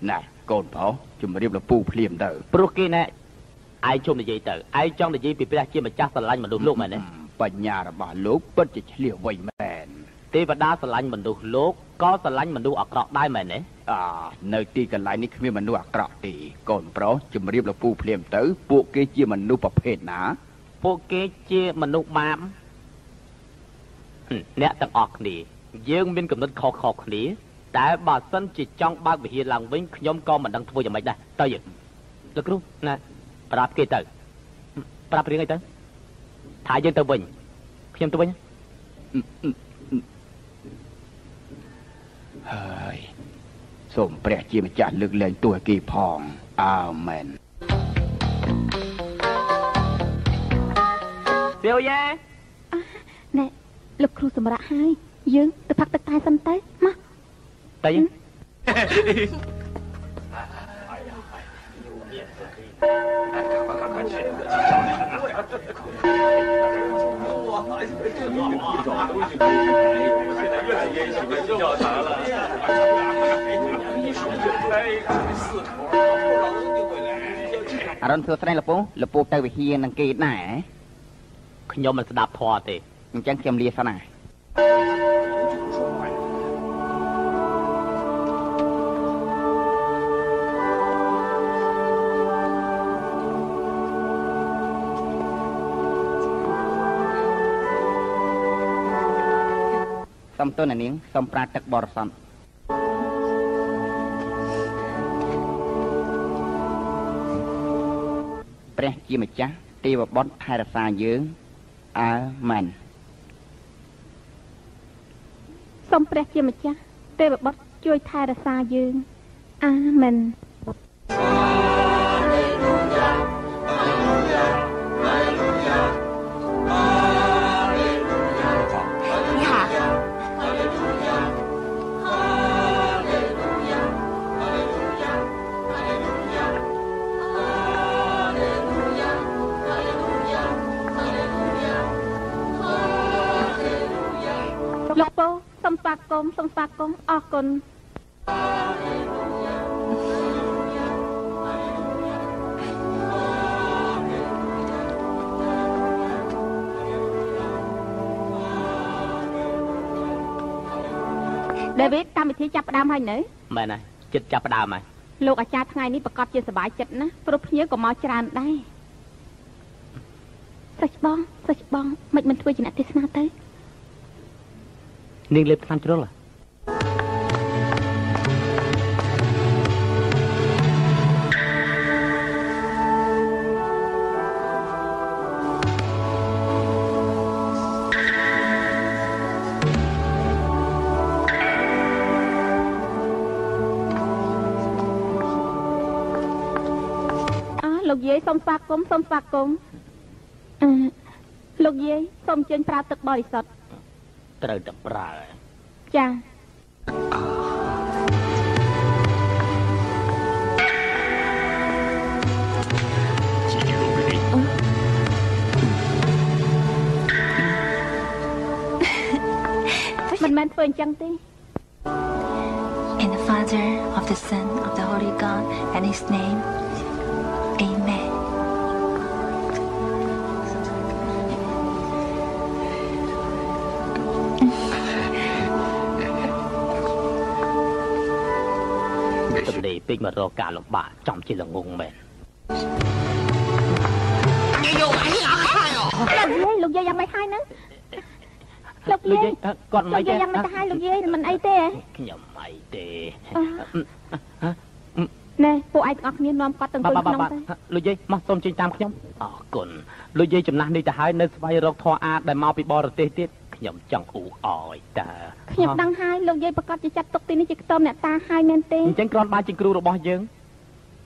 ណាកូនផោជំរាបលោកពូភ្លាមទៅព្រោះគេណែឯងជុំនិយាយទៅឯងចង់និយាយពីព្រះជាម្ចាស់ស្រឡាញ់មនុស្សលោកមែនទេបញ្ញារបស់លោកពិតជាឆ្លៀសវៃមែនទេវតាស្រឡាញ់មនុស្សលោកក៏ស្រឡាញ់មនុស្សអាក្រក់ដែរមែនទេនៅទីកន្លែងនេះគ្មានមនុស្សអាក្រក់ទេកូនប្រុសជំរាបលោកពូភ្លាមទៅពួកគេជាមនុស្សប្រភេទណាពួកគេជាមនុស្សបាបអ្នកទាំងអស់គ្នាយើងមានគំនិតខុសៗគ្នាតែបើសិនជាចង់បើកវិហារឡើងវិញខ្ញុំក៏មិនដឹងធ្វើយ៉ាងម៉េចដែរទៅយើងលោកគ្រូណាប្រាប់គេទៅប្រាប់រឿងអីទៅថាយើងទៅវិញខ្ញុំទៅវិញហើយសូមព្រះជាម្ចាស់លើកលែងទោសឲ្យគេផងអាមែនទៀវយ៉ែណែលោកគ្រូសម្រាប់ហើយយើងទៅផឹកទឹកតែសិនទៅមកទៅយើងអរុនសួស្ដីលពូទៅវិហារនឹងគេដែរខ្ញុំមិនស្ដាប់ធម៌ទេអញ្ចឹងខ្ញុំលាសិនណាសូមទូននាងសូមប្រាទឹកបរិសុទ្ធព្រះជាម្ចាស់ទេវបុត្រថែរក្សាយើងអាមែនសូមព្រះជាម្ចាស់ទេវបុត្រជួយថែរក្សាយើងអាមែនលោកពូសូមស្វាគមន៍អរគុណដេវីតកម្មវិធីចាប់ផ្ដើមហើយនៅមែនហើយចិត្តចាប់ផ្ដើមហើយលោកអាចារ្យថ្ងៃនេះប្រកាសជាសប្បាយចិត្តណាស់ព្រោះភ្ញៀវក៏មកច្រើនដែរសិស្សបងមិនធ្វើជាអ្នកទេសនាទៅនាងលេបថ្នាំជ្រុលលោកយាយសូមស្វាគមន៍លោកយាយសូមអញ្ជើញប្រើទឹកបរិសុទ្ធត្រូវតែប្រើចាមិនមែនធ្វើអញ្ចឹងទេ In the Father of the Son of the Holy God and His name Amen Đểពេកមករកការលំបាកចំជាល្ងងមែនលោកយាយយ៉ាងម៉េចហើយហ្នឹងលោកយាយគាត់មិនអីទេយ៉ាងម៉េចទៅហើយលោកយាយមិនអីទេខ្ញុំអីទេណែពួកឯងទាំងអស់គ្នានាំគាត់ទៅក្នុងទៅលោកយាយមកសូមចេញតាមខ្ញុំអរគុណលោកយាយចំណាស់នេះទៅហើយនៅស្វែងរកធម៌អាដែលមកពីបរទេសទៀតខ្ញុំចង់អ៊ូអយតើខ្ញុំដឹងហើយលោកយាយប្រកាសជាចាត់ទុកទីនេះជាខ្ទមអ្នកតាហើយមែនទេអញ្ចឹងគ្រាន់បើជាគ្រូរបស់យើង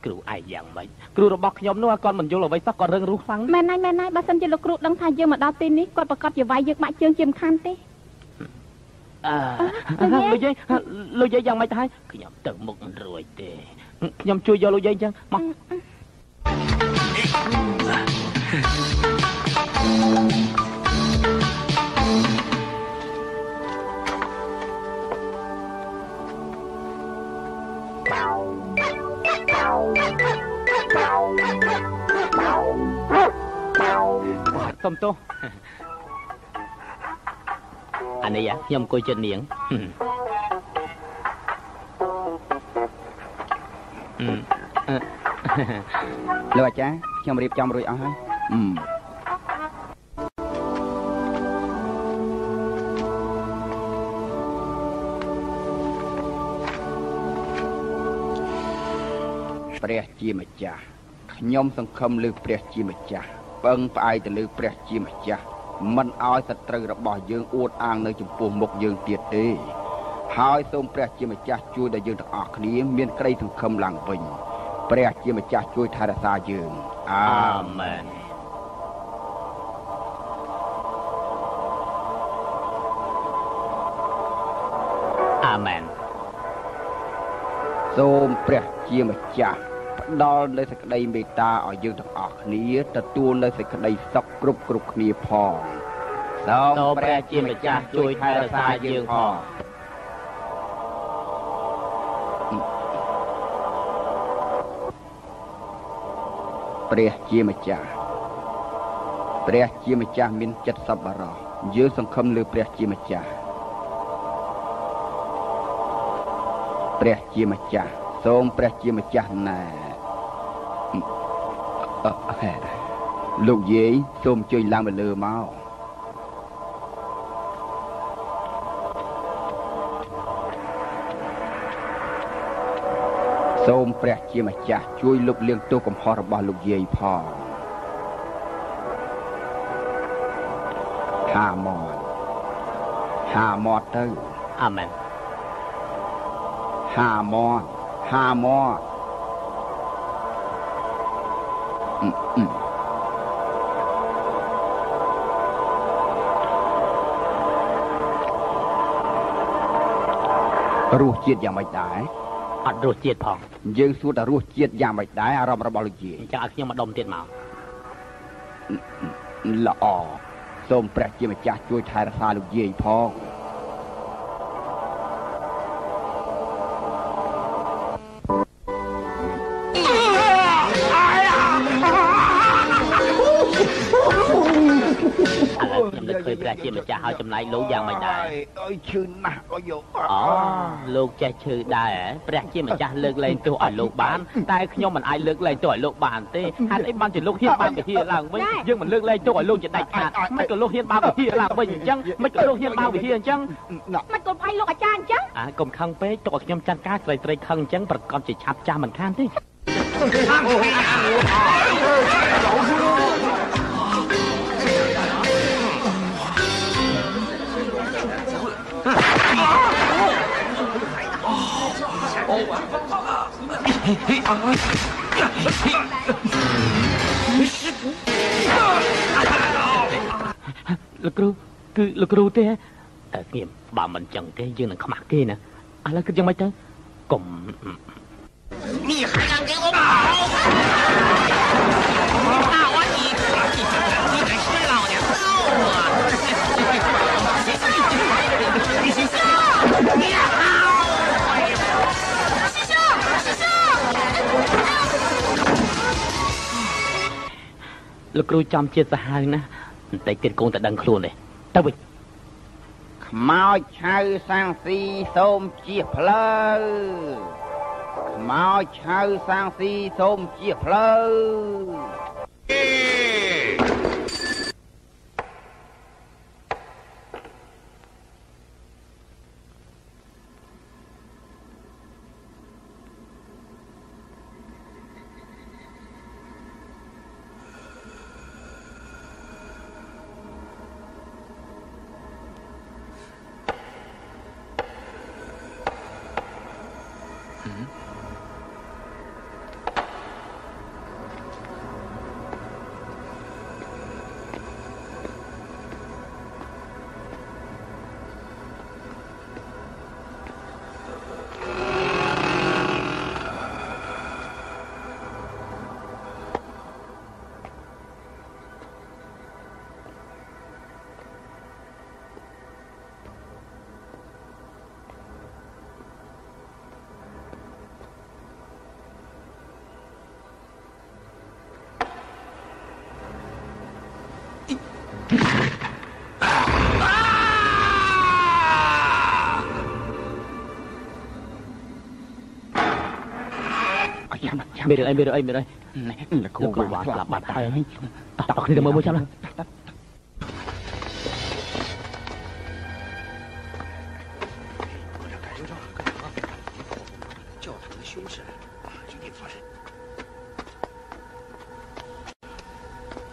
គ្រូឯងយ៉ាងម៉េចគ្រូរបស់ខ្ញុំនោះគាត់មិនយល់អ្វីសោះគាត់រឹងរូសខ្លាំងមែនហើយបើសិនជាលោកគ្រូដឹងថាយើងមកដល់ទីនេះគាត់ប្រកាសជាវាយយើងបាក់ជើងជាមិនខានទេ លោកយាយយ៉ាងម៉េចទៅហើយខ្ញុំទៅមុខមិនរួចទេខ្ញុំជួយយកលោកយាយអញ្ចឹងមកសុំទោសអានេះខ្ញុំអង្គុយចិត្តនាងលោកអាចារ្យខ្ញុំរៀបចំរួចអស់ហើយព្រះជាម្ចាស់ខ្ញុំសង្ឃឹមលើព្រះជាម្ចាស់ពឹងផ្អែកទៅលើព្រះជាម្ចាស់មិនឲ្យសត្រូវរបស់យើងអួតអាងនៅចំពោះមុខយើងទៀតទេហើយសូមព្រះជាម្ចាស់ជួយដល់យើងទាំងអស់គ្នាមានក្តីសង្ឃឹមឡើងវិញព្រះជាម្ចាស់ជួយថែរក្សាយើងអាមែនអាមែនសូមព្រះជាម្ចាស់ផ្ដល់នូវសេចក្តីមេត្តាឲ្យយើងទាំងអស់គ្នាទទួលនូវសេចក្តីសុខគ្រប់គ្នាផងសូមព្រះជាម្ចាស់ជួយថែរក្សាយើងផងព្រះជាម្ចាស់មានចិត្តសប្បុរសយើងសង្ឃឹមលើព្រះជាម្ចាស់ព្រះជាម្ចាស់សូមព្រះជាម្ចាស់ណាលោកយាយសូមជួយឡើងមកលើមកសូមព្រះជាម្ចាស់ជួយលុបលាងទោសកំហុសរបស់លោកយាយផងហាមាត់ទៅអាមែនហាមាត់រសជាតិយ៉ាងម៉េចដែរអត់រសជាតិផងយើងសួរតែរសជាតិយ៉ាងម៉េចដែរអារម្មណ៍របស់លោកយាយអញ្ចឹងឲ្យខ្ញុំមកដុំទៀតមកល្អសូមព្រះជាម្ចាស់ជួយថែរក្សាលោកយាយផងខ្ញុំនឹកឃើញព្រះជាម្ចាស់ឲ្យចំណែកលោកយ៉ាងម៉េចដែរអើយឈឺណាស់អើយលោកចេះឈឺដែរព្រះជាម្ចាស់លើកលែងទោសឲ្យលោកបានតែខ្ញុំមិនអាចលើកលែងទោសឲ្យលោកបានទេហេតុអីបានជាលោកហ៊ានបើកវិហារឡើងវិញយើងមិនលើកលែងទោសឲ្យលោកជាដាច់ខាតមិនក៏លោកហ៊ានបើកវិហារឡើងវិញអញ្ចឹងមិនក៏លោកហ៊ានបើកវិហារអញ្ចឹងមិនក៏ឲ្យលោកអាចារ្យអញ្ចឹងកុំខឹងពេកទុកឲ្យខ្ញុំចាត់ការស្រីខឹងអញ្ចឹងប្រកាសជាឆាប់ចាស់មិនខានទេលោកគ្រូគឺលោកគ្រូទេខ្ញុំបើមិនចឹងទេយើងនឹងខ្មាស់គេណាឥឡូវគិតយ៉ាងម៉េចទៅកុំ你还敢给我跑打完你敢吃老的លោកគ្រូចំជាតិសាហាវណាបន្តិចទៀតគង់តែដឹងខ្លួនទេទៅវិញខ្មោចឆៅសាំងស៊ីសូមជៀសផ្លូវខ្មោចឆៅសាំងស៊ីសូមជៀសផ្លូវ មានរឿងអីលោកគ្រូបានស្លាប់បាត់ហើយតោះគ្នាទៅមើលមួយចាំណា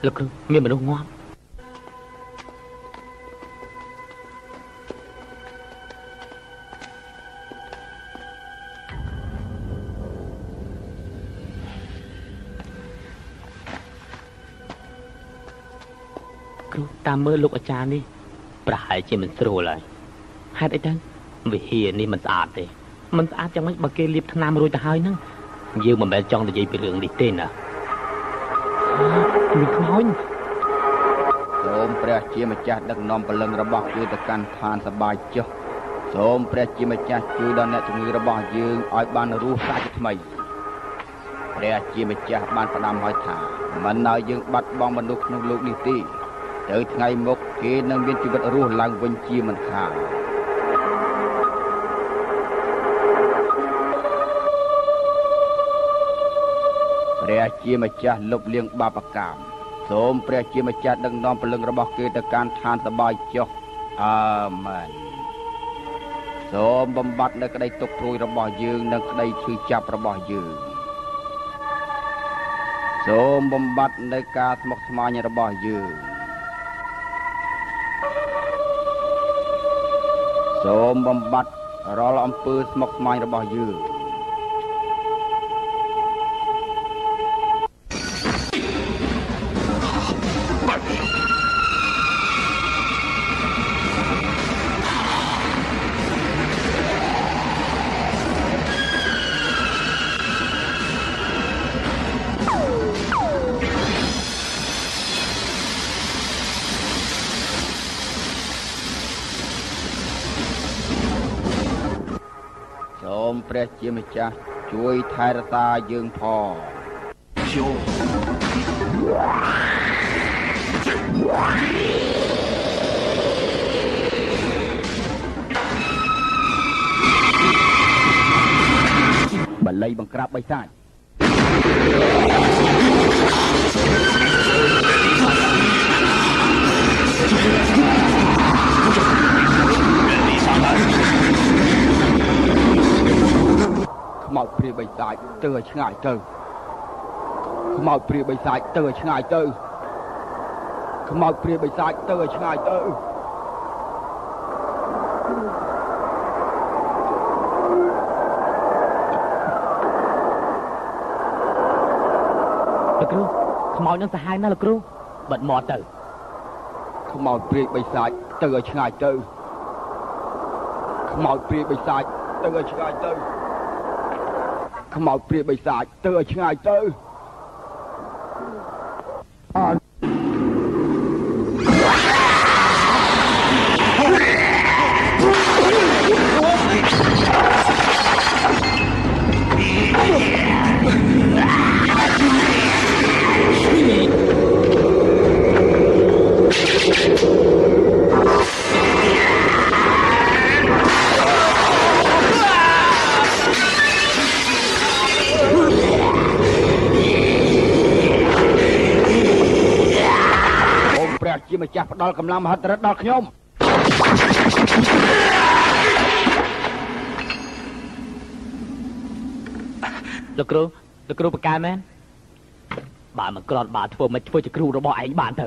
លោកគ្រូមានមនុស្សងាប់គ្រូតាមមើលលោកអាចារ្យនេះប្រហែលជាមិនស្រួលហើយហេតុអីទៅវិហារនេះមិនស្អាតទេមិនស្អាតយ៉ាងម៉េចបើគេលាបថ្នាំរួចទៅហើយហ្នឹងយើងមិនមែនចង់និយាយពីរឿងនេះទេណាមានខ្មោចសូមព្រះជាម្ចាស់ដឹកនាំពលឹងរបស់យើងទៅកាន់ឋានសប្បាយចុះសូមព្រះជាម្ចាស់ជួយដល់អ្នកជំងឺរបស់យើងឲ្យបានរស់សាជាថ្មីព្រះជាម្ចាស់បានផ្ដាំឲ្យថាមិនឲ្យយើងបាត់បង់មនុស្សក្នុងលោកនេះទេទៅថ្ងៃមុខគេនឹងមានជីវិតរស់ឡើងវិញជាមិនខានព្រះជាម្ចាស់លុបលាងបាបកម្មសូមព្រះជាម្ចាស់ដឹកនាំពលឹងរបស់គេទៅកាន់ឋានសប្បាយចុះអាមែនសូមបំបត្តិនៅក្តីទុក្ខព្រួយរបស់យើងនិងក្តីឈឺចាប់របស់យើងសូមបំបត្តិនៅការស្មុគស្មាញរបស់យើងសូមបំបត្តិរាល់អំពើស្មុគស្មាញរបស់យើងព្រះជាម្ចាស់ជួយថែរក្សាយើងផងបល័យបង្ក្រាបបិសាចខ្មោចព្រាយបិសាចទៅឲ្យឆ្ងាយទៅខ្មោចព្រាយបិសាចទៅឲ្យឆ្ងាយទៅខ្មោចព្រាយបិសាចទៅឲ្យឆ្ងាយទៅលោកគ្រូខ្មោចនឹងសាហាវណាស់លោកគ្រូបិទមាត់ទៅខ្មោចព្រាយបិសាចទៅឲ្យឆ្ងាយទៅខ្មោចព្រាយបិសាចទៅឲ្យឆ្ងាយទៅខ្មោចព្រាយបិសាចទៅឲ្យឆ្ងាយទៅជាម្ចាស់ផ្ដល់កម្លាំងមហិទ្ធិឫទ្ធិដល់ខ្ញុំលោកគ្រូបកែមែនបើមិនក្រត់បើធ្វើមិនធ្វើជាគ្រូរបស់ឯងបានទៅ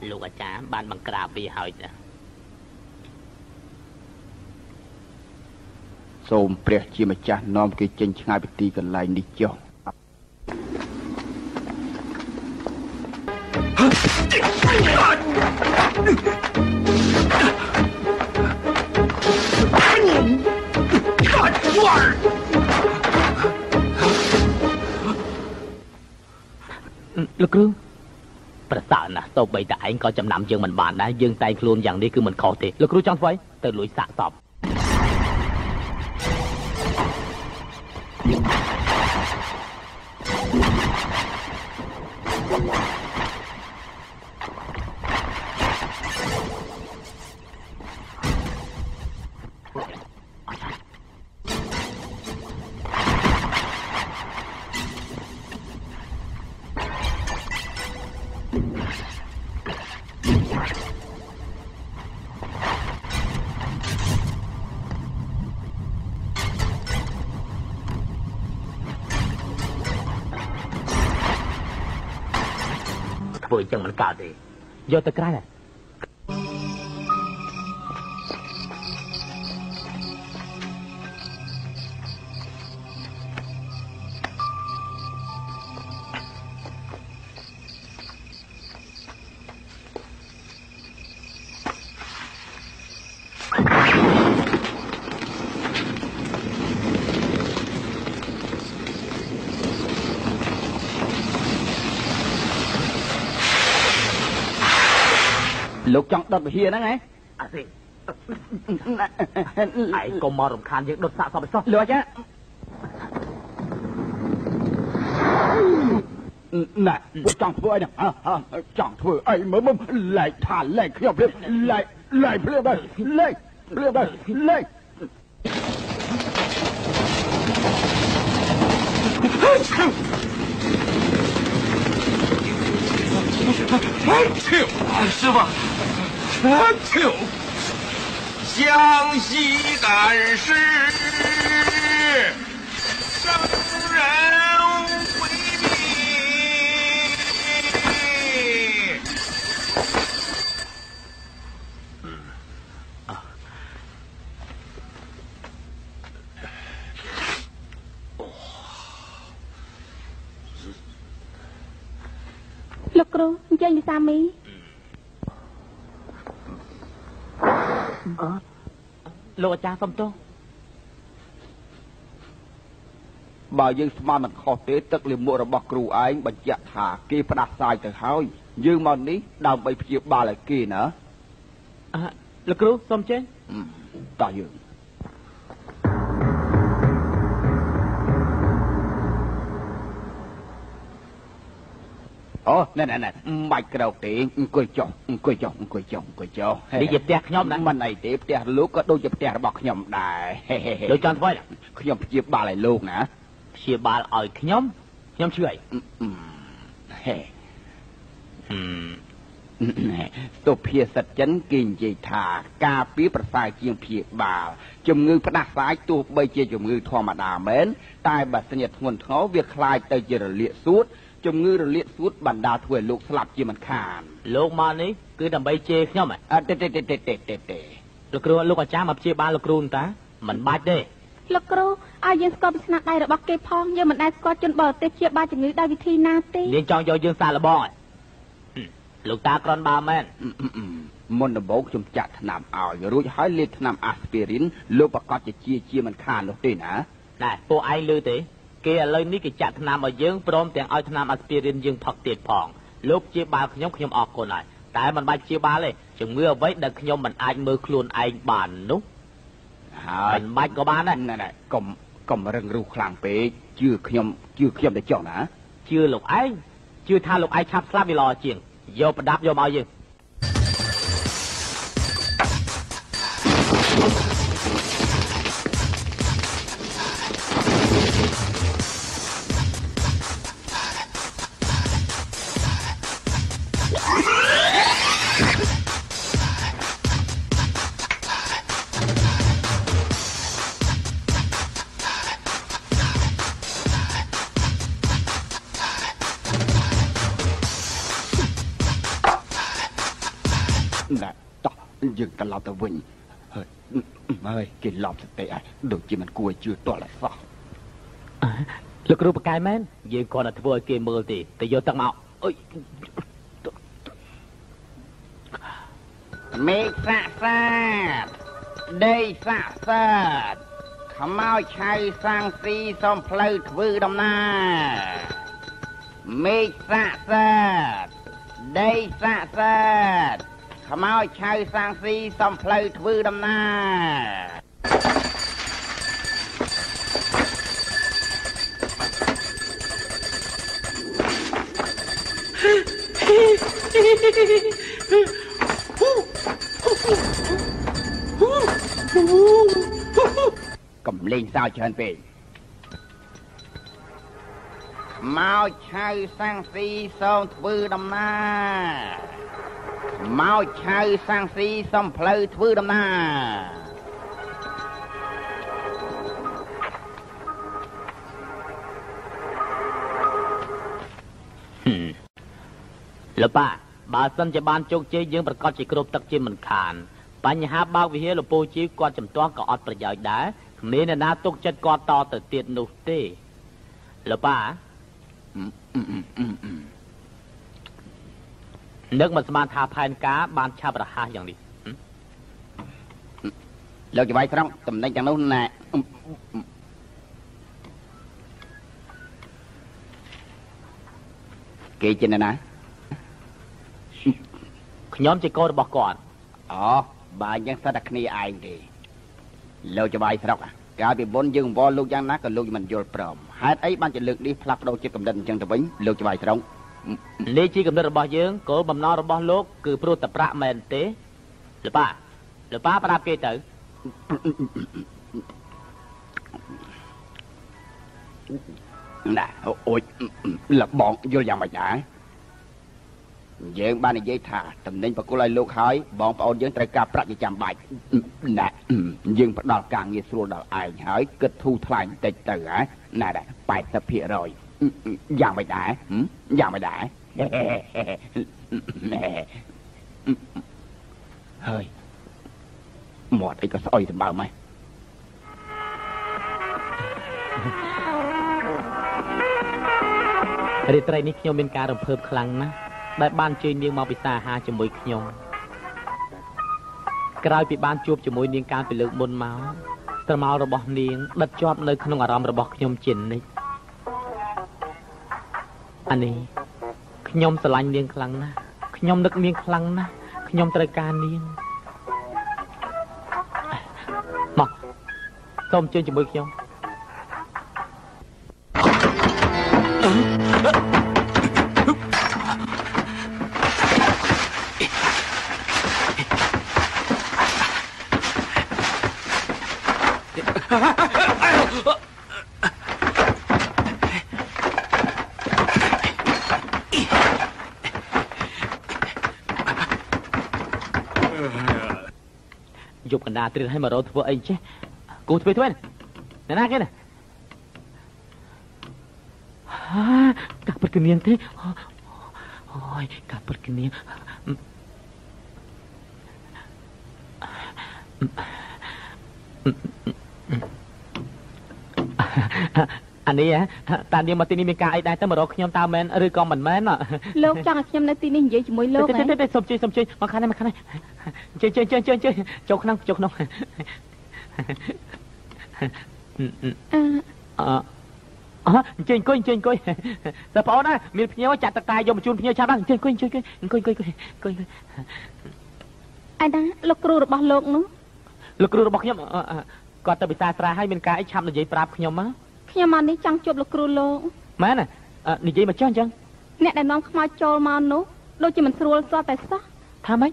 លោកអាចារ្យបានបង្ក្រាបវាហើយណាសូមព្រះជាម្ចាស់នាំគេចេញឆ្ងាយពីទីកន្លែងនេះចុះលោកគ្រូប្រសើរណាស់សូម្បីតែឯងក៏ចំណាំយើងមិនបានដែរយើងតែងខ្លួនយ៉ាងនេះគឺមិនខុសទេលោកគ្រូចង់ធ្វើទៅលួចសាកសព ធ្វើអញ្ចឹងមិនកើតទេយកទៅក្រៅលោកចង់ដុតវិហារហ្នឹងហ៎អត់ទេឯងកុំមករំខានយើងដុតសាកសពឲ្យសោះលោកចាណែចង់ធ្វើអីហ្នឹងចង់ធ្វើអីមើលលែកថាលែកខ្ញុំព្រាបលែកព្រាបហើយលែកព្រាបហើយលែក师傅，湘西赶尸，生人回避。លោកគ្រូអញ្ជើញវិសាមីលោកអាចារ្យសុំទោសបើយើងស្មានមិនខុសទេទឹកលាមករបស់គ្រូឯងបញ្ជាក់ថាគេផ្ដាសាយទៅហើយយើងមកនេះដើម្បីព្យាបាលឲ្យគេណាលោកគ្រូសុំចេញតោះយើងអូណែបាច់ក្រោកទេអង្គុយចុះនេះជាផ្ទះខ្ញុំណាមិនអីទេផ្ទះលោកក៏ដូចជាផ្ទះរបស់ខ្ញុំដែរលោកចង់ធ្វើខ្ញុំព្យាបាលឲ្យលោកណាព្យាបាលឲ្យខ្ញុំឈឺអីទុភាសិតចិនគេនិយាយថាការពីប្រសើរជាងព្យាបាលជំងឺផ្ដាសាយទោះបីជាជំងឺធម្មតាមែនតែបើស្ញិតធ្ងន់ធ្ងរវាคล้ายទៅជារលាកសួតជំងឺរលាកសួតបណ្ដាធ្វើឲ្យលោកស្លាប់ជាមិនខានលោកមកនេះគឺដើម្បីជេរខ្ញុំហ៎ទេលោកគ្រូលោកអាចារ្យមកព្យាបាលលោកគ្រូតាមិនបាច់ទេលោកគ្រូឲ្យយើងស្គាល់ពីស្នាដៃរបស់គេផងយើងមិនដែលស្គាល់ជនបរទេសព្យាបាលជំងឺដោយវិធីណាទេនាងចង់យកយើងសាឡបងហ៎លោកតាក្រនបើមែនមុនដំបូងខ្ញុំចាក់ថ្នាំឲ្យរួចហើយលាបថ្នាំអាស្ពីរីនលោកប្រកាសជាមិនខាននោះទេណាតែពួកឯងលឺទេគេឥឡូវនេះគេចាក់ថ្នាំឲ្យយើងព្រមទាំងឲ្យថ្នាំអាស្ពីរីនយើងផឹកទៀតផងលោកព្យាបាលខ្ញុំអរគុណហើយតែមិនបាច់ព្យាបាលទេជំងឺអ្វីដែលខ្ញុំមិនអាចមើលខ្លួនឯងបាននោះហើយមិនបាច់ក៏បានដែរណែកុំរឹងរូសខ្លាំងពេកជឿខ្ញុំទៅចុះណាជឿលោកឯងជឿថាលោកឯងឆាប់ស្លាប់វាល្អជាងយកប្រដាប់យកមកយើងយើងត្រឡប់ទៅវិញហើយគេឡប់សតិហើយដូចជាមិនគួរជឿទាល់តែសោះលោកគ្រូបកាយមែនយើងគ្រាន់តែធ្វើឲ្យគេមើលទេតែយកទឹកមកអុយមេឃសាក់សាតដីសាក់សាតខ្មោចឆៅសាំងស៊ីសុំផ្លូវធ្វើដំណើរមេឃសាក់សាតដីសាក់សាតខ្មោចឆៅសាំងស៊ីសុំផ្លូវធ្វើដំណើរកំលេងសើចច្រើនពេកមកឆៅសាំងស៊ីសូមធ្វើដំណើរមកឆៅសាំងស៊ីសុំផ្លូវធ្វើដំណើរ លោកប៉ាបើសិនជាបានជោគជ័យយើងប្រកាសជាគ្រប់ទឹកជាមិនខានបញ្ហាបើកវិហារលោកពូជីគាត់ចំទាស់ក៏អត់ប្រយោជន៍ដែរគ្មានអ្នកណាទុកចិត្តគាត់តទៅទៀតនោះទេលោកប៉ានឹកមិនស្មានថាផែនការបានឆាប់រហ័សយ៉ាងនេះលោកច្បាយត្រង់តំណែងទាំងនោះណែគេជាណាខ្ញុំជាកូនរបស់គាត់អូបើអញ្ចឹងសិតតែគ្នាឯងទេលោកច្បាយស្រុកកាលពីមុនយើងអង្វរលោកយ៉ាងណាក៏លោកមិនយល់ព្រមហេតុអីបានជាលើកនេះផ្លាស់ប្ដូរចិត្តកំណត់អញ្ចឹងទៅវិញលោកច្បាយស្រុកនេះជាកំណត់របស់យើងគោលបំណងរបស់លោកគឺព្រោះតែប្រាក់មែនទេលោកប៉ាប្រាប់គេទៅណាអូយលបងយល់យ៉ាងម៉េចដែរយើងបាននិយាយថាតំណែងបកគលឲ្យលោកហើយបងប្អូនយើងត្រូវការប្រាក់ជាចាំបាច់ណាយើងផ្ដល់ការងារស្រួលដល់ឯងហើយគិតធូរថ្លៃបន្តិចទៅហ៎ណាដែរ 80% យ៉ាងម៉េចដែរហើយមាត់អីក៏ស្អុយសម្បើមហ៎រាត្រីនេះខ្ញុំមានការរំភើបខ្លាំងណាស់ដែលបានជួយនាងមកពិសាអាហារជាមួយខ្ញុំក្រោយពីបានជួបជាមួយនាងកាលពីលើកមុនមកស្រមោលរបស់នាងដិតជាប់នៅក្នុងអារម្មណ៍របស់ខ្ញុំជានិច្ចអានេះខ្ញុំស្រឡាញ់នាងខ្លាំងណាស់ខ្ញុំនឹកនាងខ្លាំងណាស់ខ្ញុំត្រូវការនាងមកសូមអញ្ជើញជាមួយខ្ញុំយកកណ្ដាលត្រៀមឲ្យមករោធ្វើអីចេះគូធ្វើណាគេណាកាប់ពិតគនាងទេអូយកាប់ពិតគនាងអានេះតានាងមកទីនេះមានការអីដែរទៅមករកខ្ញុំតើមែនឬក៏មិនមែនលោកចង់ឲ្យខ្ញុំនៅទីនេះនិយាយជាមួយលោកទេសុំជួយមកខាងនេះជើចូលក្នុងអញ្ជើញអង្គុយតែបងអូនណាមានភ្ញៀវចាត់តកាយកមកជូនភ្ញៀវឆាប់ហ្នឹងអញ្ជើញអង្គុយឯណាលោកគ្រូរបស់លោកនោះលោកគ្រូរបស់ខ្ញុំគាត់ទៅពិសាស្រាហើយមានការអីឆាប់និយាយប្រាប់ខ្ញុំមកខ្ញុំមកនេះចង់ជួបលោកគ្រូលោកមែននិយាយមកចុះអញ្ចឹងអ្នកដែលនាំខ្មោចចូលមកនោះដូចជាមិនស្រួលស្ទតែសោះថាម៉េច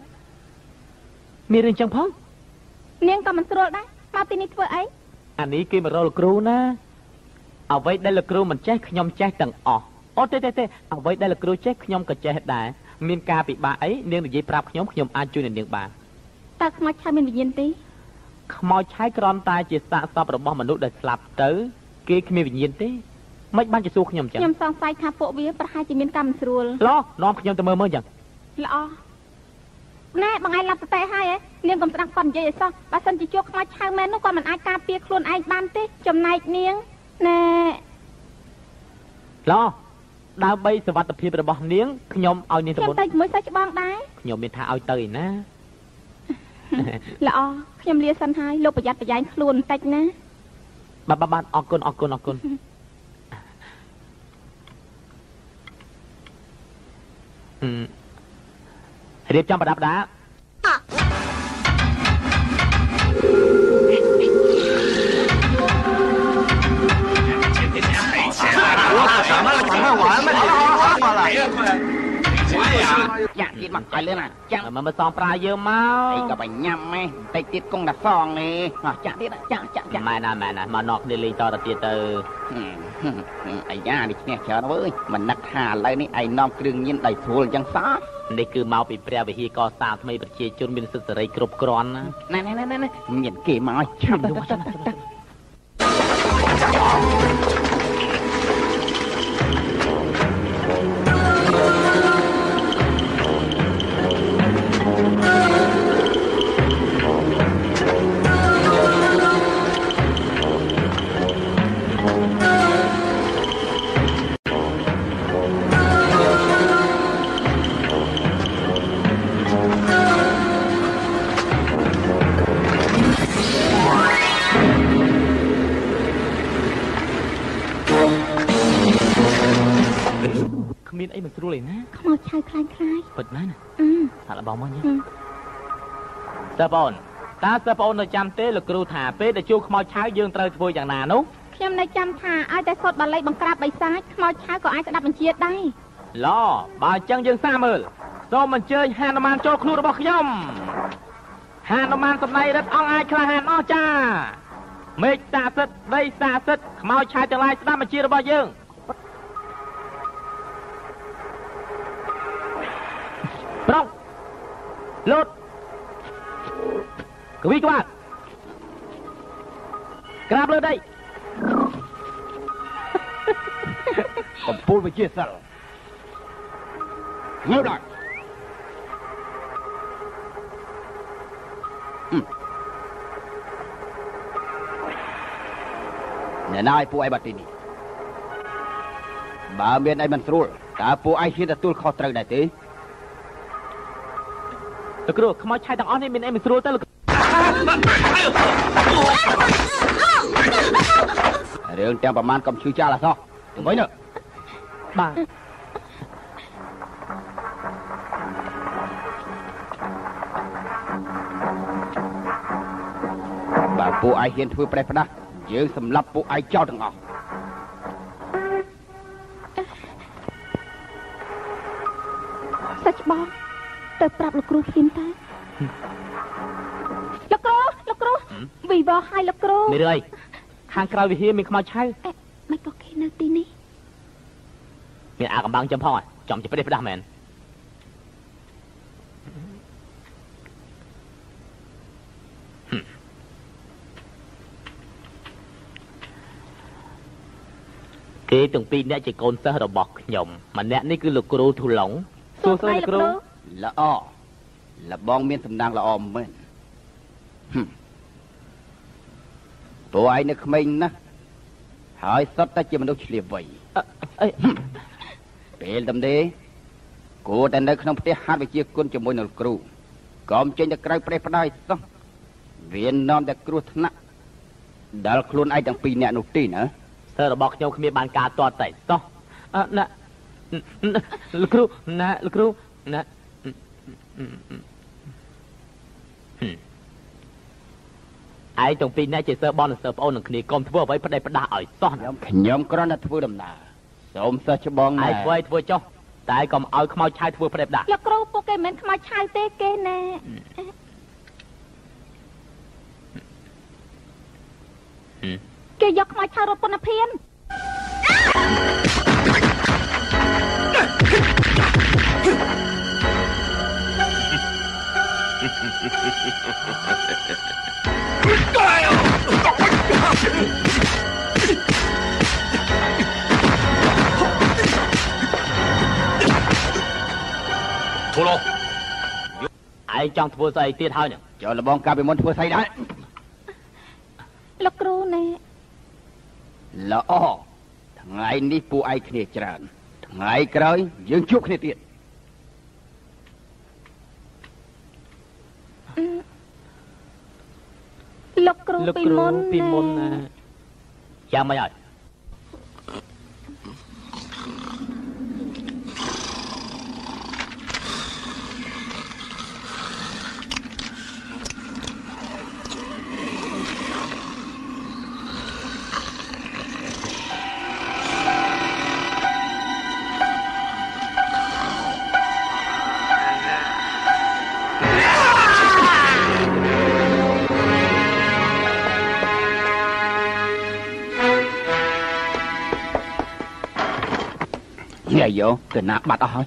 មានរឿងចឹងផងនាងក៏មិនស្រួលដែរមកទីនេះធ្វើអីអានេះគេមករកលោកគ្រូណាអ្វីដែលលោកគ្រូមិនចេះខ្ញុំចេះទាំងអស់អូទេអ្វីដែលលោកគ្រូចេះខ្ញុំក៏ចេះដែរមានការពិបាកអីនាងនិយាយប្រាប់ខ្ញុំអាចជួយនាងបានតើខ្មោចឆៅមានវិញ្ញាណទេខ្មោចឆៅគ្រាន់តែជាសាកសពរបស់មនុស្សដែលស្លាប់ទៅគេគ្មានវិញ្ញាណទេមិនបានជាសួរខ្ញុំចឹងខ្ញុំសង្ស័យថាពួកវាប្រហែលជាមានកម្មមិនស្រួលនាំខ្ញុំទៅមើលចឹងល្អណែបងឯងឡាប់តេហើយនាងកុំស្ដាប់គាត់និយាយឲ្យសោះបើសិនជាជួបខ្មោចឆៅមែននោះគាត់មិនអាចការពារខ្លួនឯងបានទេចំណែកនាងណែដើម្បីសុវត្ថិភាពរបស់នាងខ្ញុំឲ្យនាងទៅមុនខ្ញុំទៅជាមួយសិស្សច្បងដែរខ្ញុំមានថាឲ្យទៅឯណាល្អខ្ញុំលាសិនហើយលោកប្រយ័ត្នប្រយែងខ្លួនបន្តិចណាបាទអរគុណរៀបចំប្រដាប់ដាយ៉ាទៀតមកឲ្យលឿនណាចាំមកសងប្រាយើងមកអីក៏បញ្ញាំម៉េះតិចទៀតគង់តែសងនេះចាក់ទៀតចាក់ម៉ែណាមកណកគ្នាលេងតទៅទៀតទៅអាយ៉ានេះឈ្នះច្រើនអើយមិននឹកថាឥឡូវនេះឯងនាំគ្រឿងញៀនដៃស្រួលអញ្ចឹងសោះនេះគឺមកពីព្រះវិហារកសាងថ្មីប្រជាជនមានសិទ្ធិសេរីគ្រប់គ្រាន់ណាមានគេមកឲ្យចាំទៅ មានអីមិនស្រួលទេណាខ្មោចឆៅខ្លាញ់ពិតណាស់ណាថាបងមកញ៉ាសិស្សបងតើសិស្សបងនៅចាំទេលោកគ្រូថាពេលដែលជួបខ្មោចឆៅយើងត្រូវធ្វើយ៉ាងណានោះខ្ញុំនៅចាំថាឲ្យតែសុតបាលីបង្ក្រាបបិសាចខ្មោចឆៅក៏អាចស្ដាប់បញ្ជាដែរឡបើអញ្ចឹងយើងសាមើលសូមអញ្ជើញហានុមានចូលខ្លួនរបស់ខ្ញុំហានុមានសម្ដីរិទ្ធអង្គអាចក្លាហានអស់ចាមេឃសាសិទ្ធដីសាសិទ្ធខ្មោចឆៅទាំងឡាយស្ដាប់បញ្ជារបស់យើងប្រុងលូតកវីក្បាលក្រាបលើដីកំពូលវិជាសិលងើបឡើងអ្នកណាឲ្យពួកឯងបាត់ទីនេះបើមានអីមិនស្រួលតើពួកឯងហ៊ានទទួលខុសត្រូវដែរទេលោកគ្រូខ្មោចឆៅទាំងអស់នេះមានអីមិនស្រួលទេលោករឿងទាំងប្រមាណកុំឈឺចាស់អសោះទៅវិញទៅបាទបើពួកឯងហ៊ានធ្វើប្រេះផ្ដាស់យើងសម្លាប់ពួកឯងចោលទាំងអស់សាច់បងទៅប្រាប់លោកគ្រូភ្លាមតើលោកគ្រូវិវរឲ្យលោកគ្រូមានរឿងអីខាងក្រៅវិហារមានខ្មោចឆៅមិនក៏គេនៅទីនេះមានអាកំបាំងចំផងចំជាប្រេះផ្ដាស់មែនគេទាំងពីរអ្នកជាកូនសិស្សរបស់ខ្ញុំម្នាក់នេះគឺលោកគ្រូធូឡុងសួស្ដីលោកគ្រូល្អលបងមានសំណាងល្អមែនពួកឯងនៅក្មេងណាស់ហើយសុទ្ធតែជាមនុស្សឆ្លៀសវៃពេលដំណេគួរតែនៅក្នុងផ្ទះហាត់វិជាគុណជាមួយនឹងគ្រូកុំចេញទៅក្រៅប្រេះផ្ដាយសោះវានាំតែគ្រោះថ្នាក់ដល់ខ្លួនឯងទាំងពីរនាក់នោះទេណាសិស្សរបស់ខ្ញុំគ្មានបានការទាត់តែសោះណាលោកគ្រូណាលោកគ្រូណាឯងទាំងពីរអ្នកជាសិស្សបងនិងសិស្សប្អូននឹងគ្នាកុំធ្វើអ្វីផ្ដេសផ្ដាស់ឲ្យសោះខ្ញុំគ្រាន់តែធ្វើដំណើរសូមសិស្សច្បងឯងធ្វើចុះតែកុំឲ្យខ្មោចឆៅធ្វើផ្ដេសផ្ដាស់លោកគ្រូពួកគេមិនខ្មោចឆៅទេគេណែគេយកខ្មោចឆៅរត់ពន្ធភានធូឡូឯងចង់ធ្វើស្អីទៀតហើយចូលលបងកាលពីមុនធ្វើស្អីដែរលោកគ្រូណែល្អថ្ងៃនេះពួកឯងគ្នាច្រើនថ្ងៃក្រោយយើងជួបគ្នាទៀតលោកគ្រូពីមុនណាចាំមិនអត់យាយយោកណាបាត់អស់ហើយ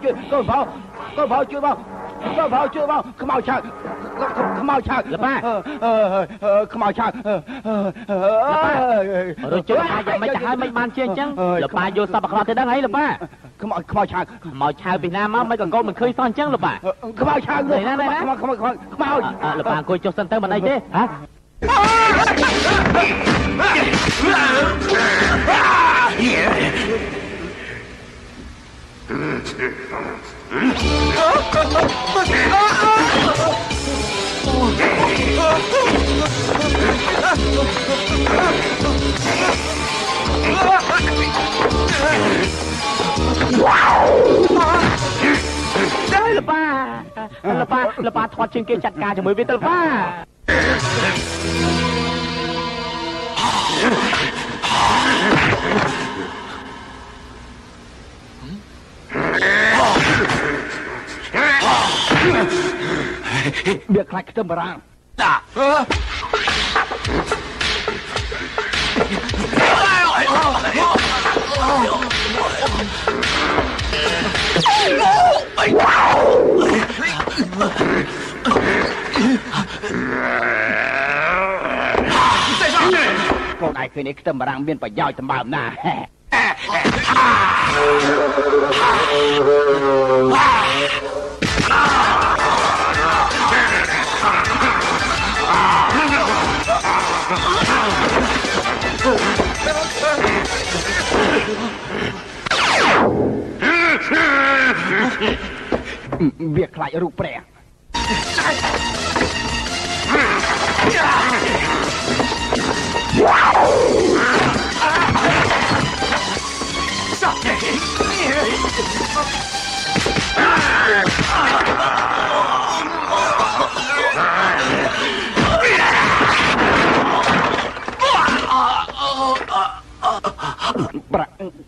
កូនផោជួយបងខ្មៅឆាលប៉ាខ្មៅឆារជួយយ៉ាងម៉េចទៅហើយមិនបានជាអញ្ចឹងលប៉ាយកសពអក្រក់ទៅដឹងអីលប៉ាខ្មៅឆាពីណាមកមិនក៏កូនមិនឃើញសោះអញ្ចឹងលប៉ាខ្មៅឆាណាលប៉ាអង្គុយចុះសិនទៅមិនអីទេហ៎លប៉ាថតជើងគេចាត់ការជាមួយវាទៅលប៉ាវាខ្លាចខ្ទឹមបារាំងកូនឯងឃើញខ្ទឹមបារាំងមានប្រយោជន៍សម្បើមណាវាខ្លាចរូបព្រះ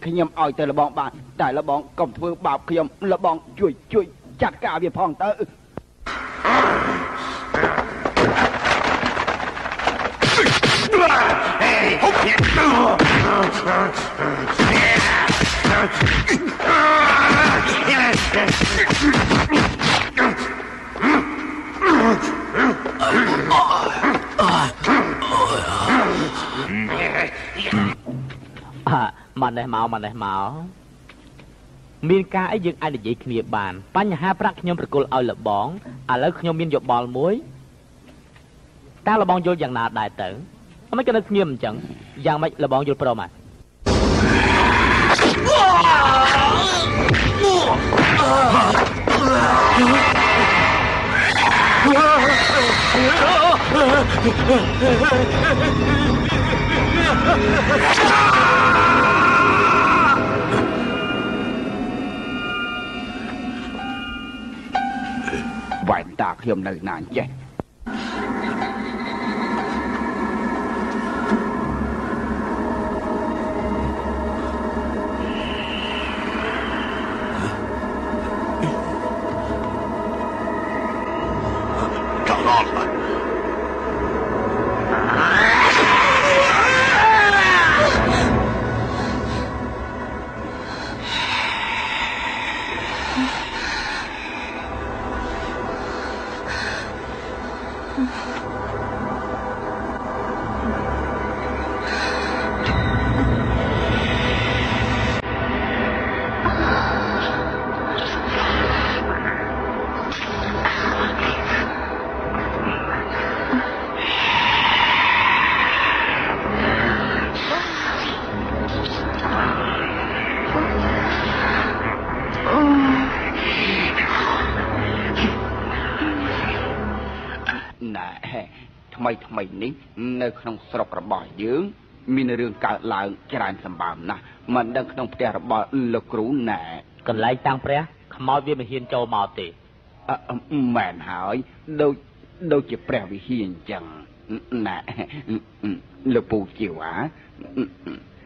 ខ្ញុំឲ្យទៅលបងបានតែលបងកុំធ្វើបាបខ្ញុំលបងជួយចាត់ការវាផងទៅមកនេះមកមានការអីយើងអាចនិយាយគ្នាបានបញ្ហាប្រាក់ខ្ញុំប្រគល់ឲ្យលបងឥឡូវខ្ញុំមានយោបល់មួយតើលបងយល់យ៉ាងណាដែរទៅមិនក៏នៅគ្នាអញ្ចឹងយ៉ាងម៉េចលបងយល់ព្រមហ៎វ៉ែនតាខ្ញុំនៅណាចេះថ្មីនេះនៅក្នុងស្រុករបស់យើងមានរឿងកើតឡើងច្រើនសម្បើមណាស់មិនដឹងក្នុងផ្ទះរបស់លោកគ្រូណែកន្លែងតាំងព្រះខ្មោចវាមិនហ៊ានចូលមកទេមែនហើយដូចជាព្រះវិហារអញ្ចឹងណែលោកពូជាវ៉ា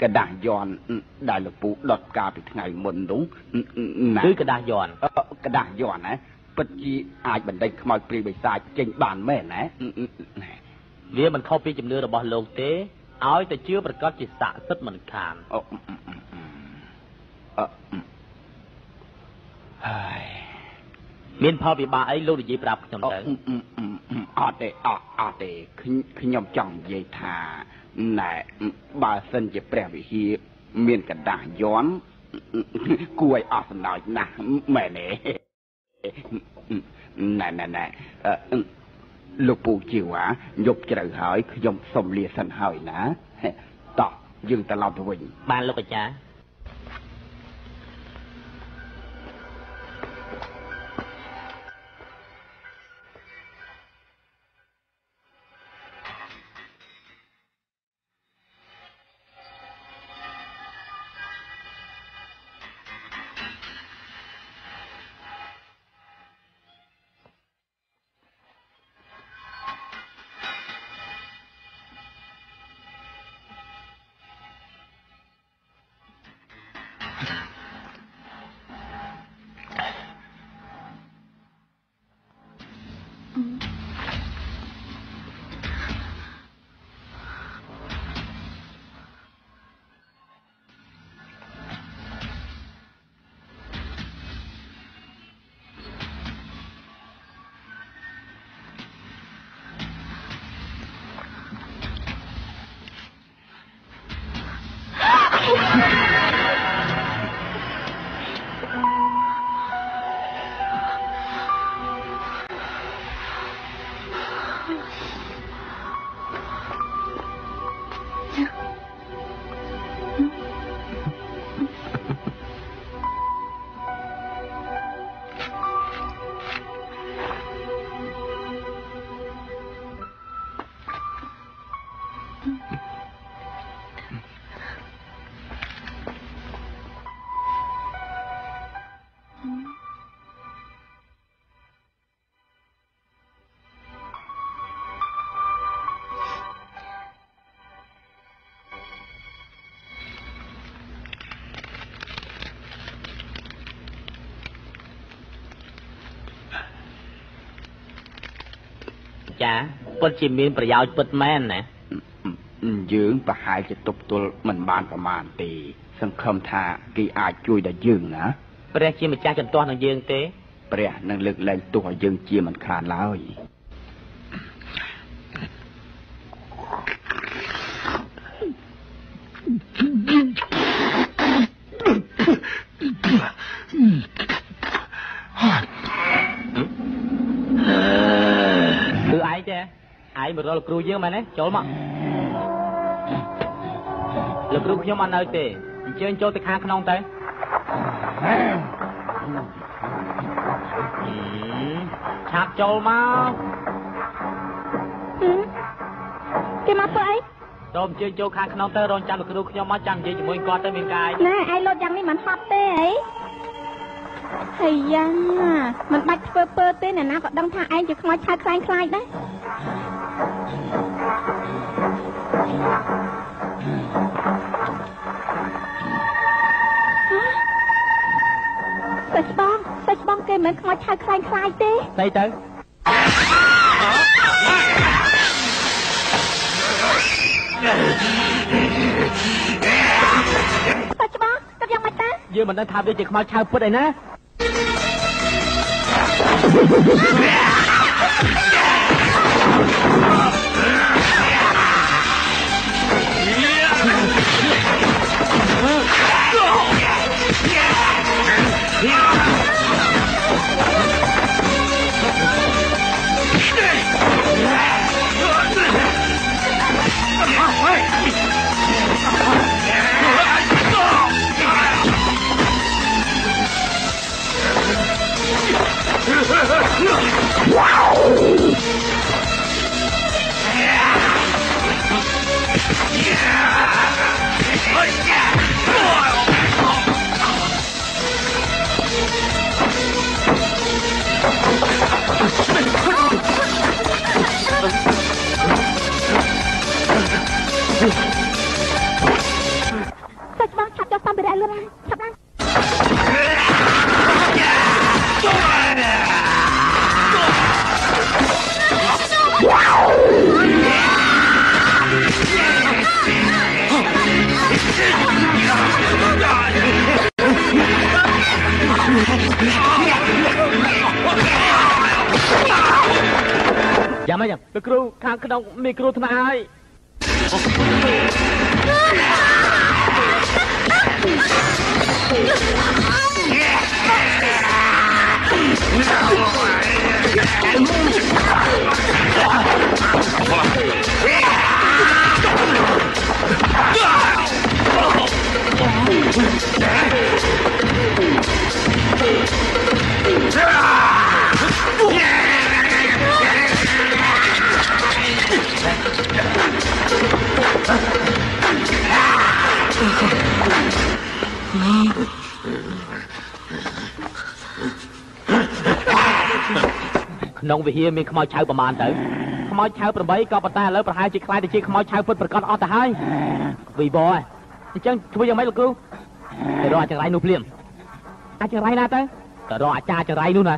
กระดาษย้อนได้លោកពូដុតកាលពីថ្ងៃមុននោះគឺกระดาษย้อนกระดาษย้อนណាពិតជាអាចបណ្ដេញខ្មោចព្រាយបិសាចចេញបានមែនណាវាមិនខុសពីជំនឿរបស់លោកទេឲ្យតែជឿប្រកាសជាស័ក្តិសិទ្ធិមិនខាន មានផលពិបាកអីលោកនិយាយប្រាប់ខ្ញុំទៅអត់ទេខ្ញុំចង់និយាយថាណែបើសិនជាព្រះវិហារមានកណ្ដាស់យន់គួរឲ្យអស់សំណើចណាស់មែនទេណែលោកពូជីវ៉ាយប់ជ្រៅហើយខ្ញុំសុំលាសិនហើយណាតោះយើងត្រឡប់ទៅវិញបានលោកអាចារ្យចាពិតជាមានប្រយោជន៍ពិតមែនណាយើងប្រហែលជាទប់ទល់មិនបានប្រមាណទេសង្ឃឹមថាគេអាចជួយដល់យើងណាព្រះជាម្ចាស់ចន្ទាស់នឹងយើងទេព្រះនឹងលើកលែងទោសឲ្យយើងជាមិនខានឡើយឯងមករកលោកគ្រូយើងមែនទេចូលមកលោកគ្រូខ្ញុំអត់នៅទេអញ្ជើញចូលទៅខាងក្នុងទៅឆាប់ចូលមកគេមកធ្វើអីសូមអញ្ជើញចូលខាងក្នុងទៅរងចាំលោកគ្រូខ្ញុំមកចាំនិយាយជាមួយគាត់ទៅមានកាយណែឯងលោតយ៉ាងនេះមិនហត់ទេអីហើយយ៉ាងមិនបាច់ធ្វើពើទេអ្នកណាក៏ដឹងថាឯងជាខ្មោចឆៅខ្លាំងខ្លាយដែរតែស្បងគេមិនខ្មោចឆៅខ្លាំងខ្លាយទេស្អីទៅតែស្បងទៅយ៉ាងម៉េចតាយើងមិនដឹងថាវាជាខ្មោចឆៅពិតអីណាសាច់បងឆាប់យកសម្ភារៈលឿនឆាប់ណាWow! ចាំមិនលោកគ្រូខាងក្នុងមីក្រូថ្នាក់ហើយក្នុងវិហារមានខ្មោចឆៅប្រមាណទៅខ្មោចឆៅ8ក៏ប៉ុន្តែឥឡូវប្រហែលជាខ្លាយទៅជាខ្មោចឆៅពិតប្រកបអស់ទៅហើយវីបអញ្ចឹងធ្វើយ៉ាងម៉េចលោកគ្រូទៅរកអាចង្រៃនោះភ្លាមអាចង្រៃណាទៅទៅរកអាចារ្យចង្រៃនោះណា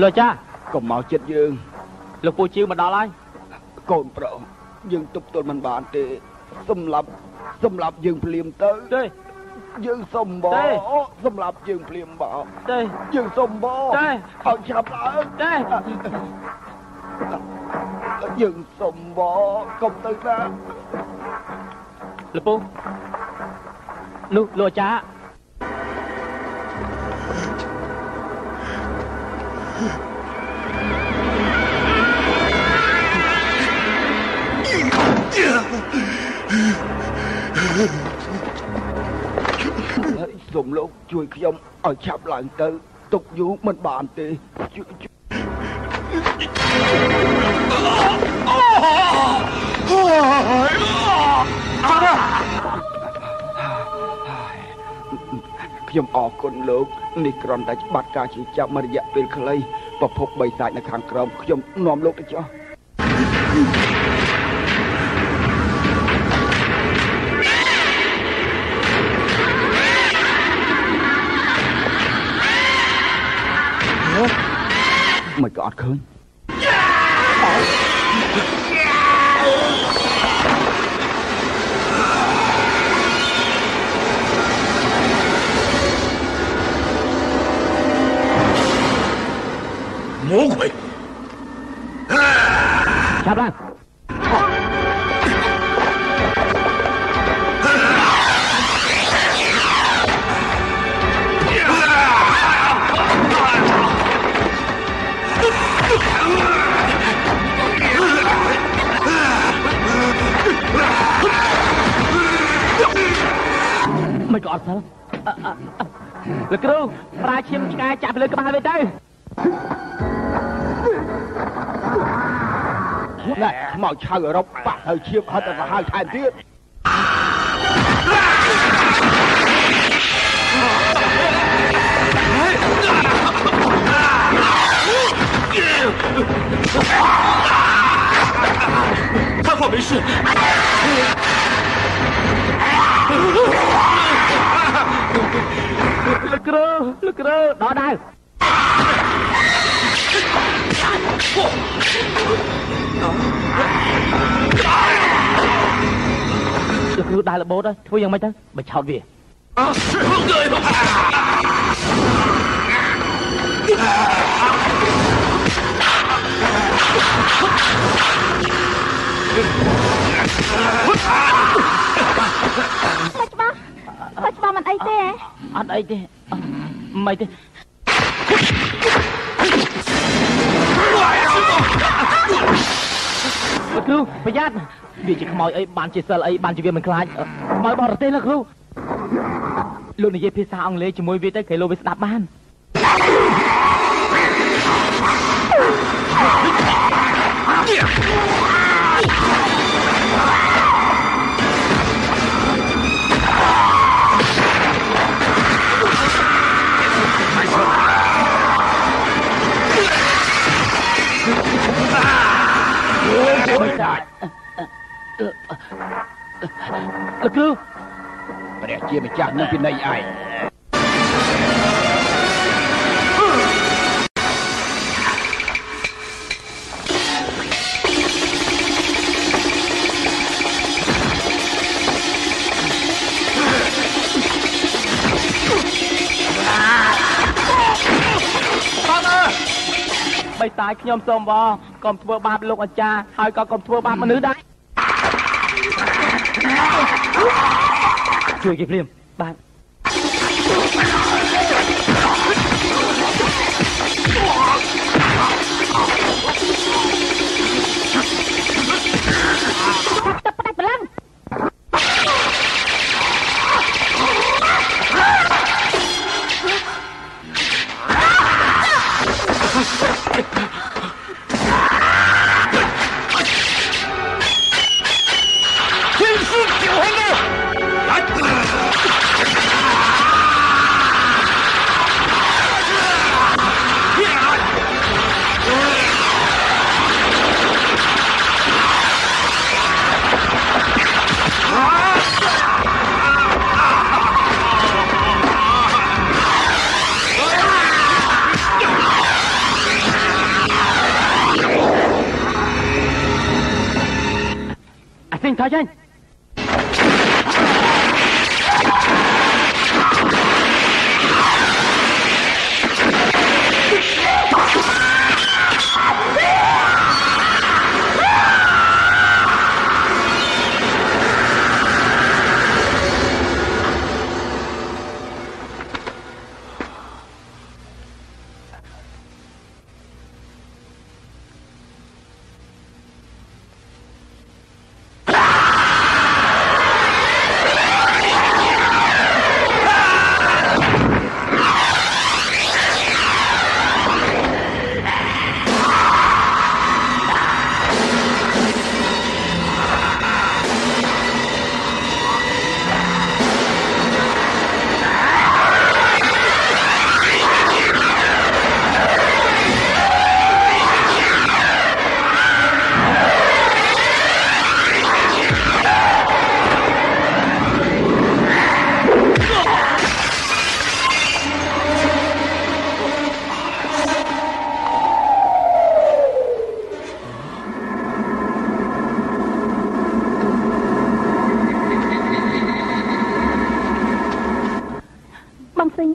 លោកចាកុំមកចិត្តយើងលោកពូជឿមកដល់ហើយកូនប្រុសយើងទប់ទល់មិនបានទេសម្លាប់យើងភ្លាមទៅទេយើងសុំបងសម្លាប់យើងភ្លាមបងទេយើងសុំបងទេឲ្យឆាប់ឡើងទេយើងសុំបងកុំទៅណាលោកពូនោះលោកចាសូមលោកជួយខ្ញុំឲ្យឆាប់ឡើងទៅទុកយូរមិនបានទេខ្ញុំអរគុណលោកនេះគ្រាន់តែច្បាប់ការជិះចាប់មួយរយៈពេលខ្លីប្រភពបីសាច់នៅខាងក្រោមខ្ញុំនាំលោកទៅចុះមិនក៏អត់ឃើញ魔鬼ចាប់ឡើងមិនក៏អត់សិលលោកគ្រូប្រាឈាមឆ្កែចាប់លើក្បាលវិញទៅណែមកឆៅអឺរ៉ុបបាក់ហើយឈាមហត់ទៅសាហាវថែមទៀត还好没事លោកគ្រូដល់ដែរលោកគ្រូដែររបូតធ្វើយ៉ាងម៉េចទៅបើឆោតវាច្បាស់មិនអីទេអត់អីទេមិនទេលោកគ្រូប្រយ័ត្នវាជាខ្មោចអីបានជាសិលអីបានជាវាមិនខ្លាចខ្មោចបរទេសលោកគ្រូលោកនិយាយភាសាអង់គ្លេសជាមួយវាទៅគេលោកវាស្ដាប់បានលោកគ្រូ ព្រះជាម្ចាស់នឹងពិន័យឯងបីតាយខ្ញុំសូមបងកុំធ្វើបាបលោកអាចារ្យហើយក៏កុំធ្វើបាបមនុស្សដែរជួយគេភ្លាមបាទថយចេញ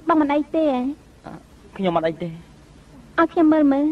បងមិនអីទេខ្ញុំមិនអីទេឲ្យខ្ញុំមើលមើល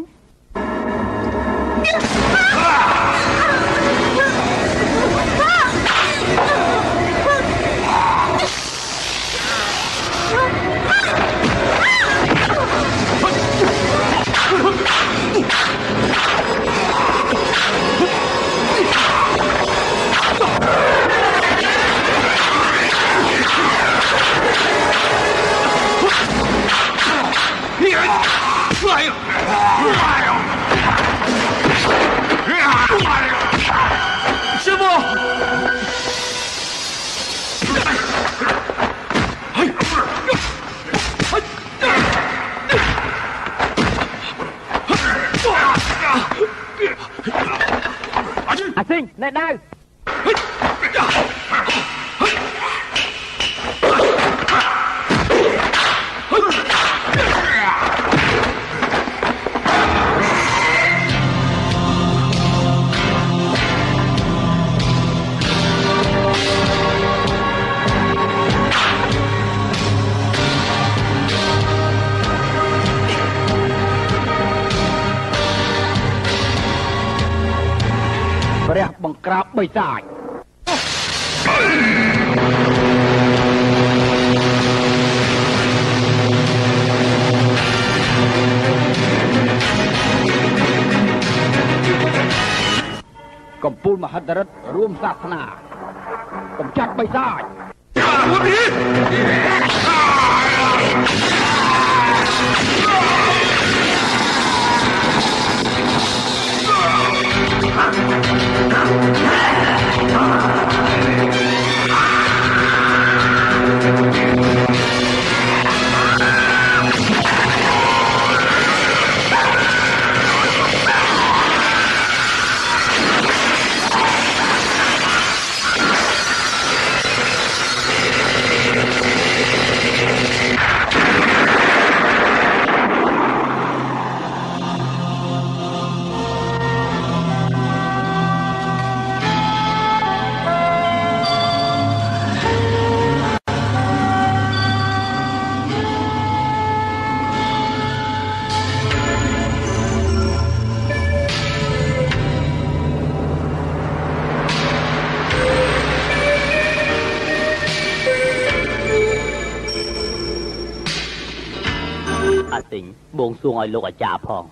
师傅，អាស៊ីងណែដាវព្រះបង្ក្រាបបិសាចកំពូលមហិទ្ធិរិទ្ធរួមសាសនាកំចាត់បិសាច អាទិញបួងសួងឲ្យលោកអាចារ្យផង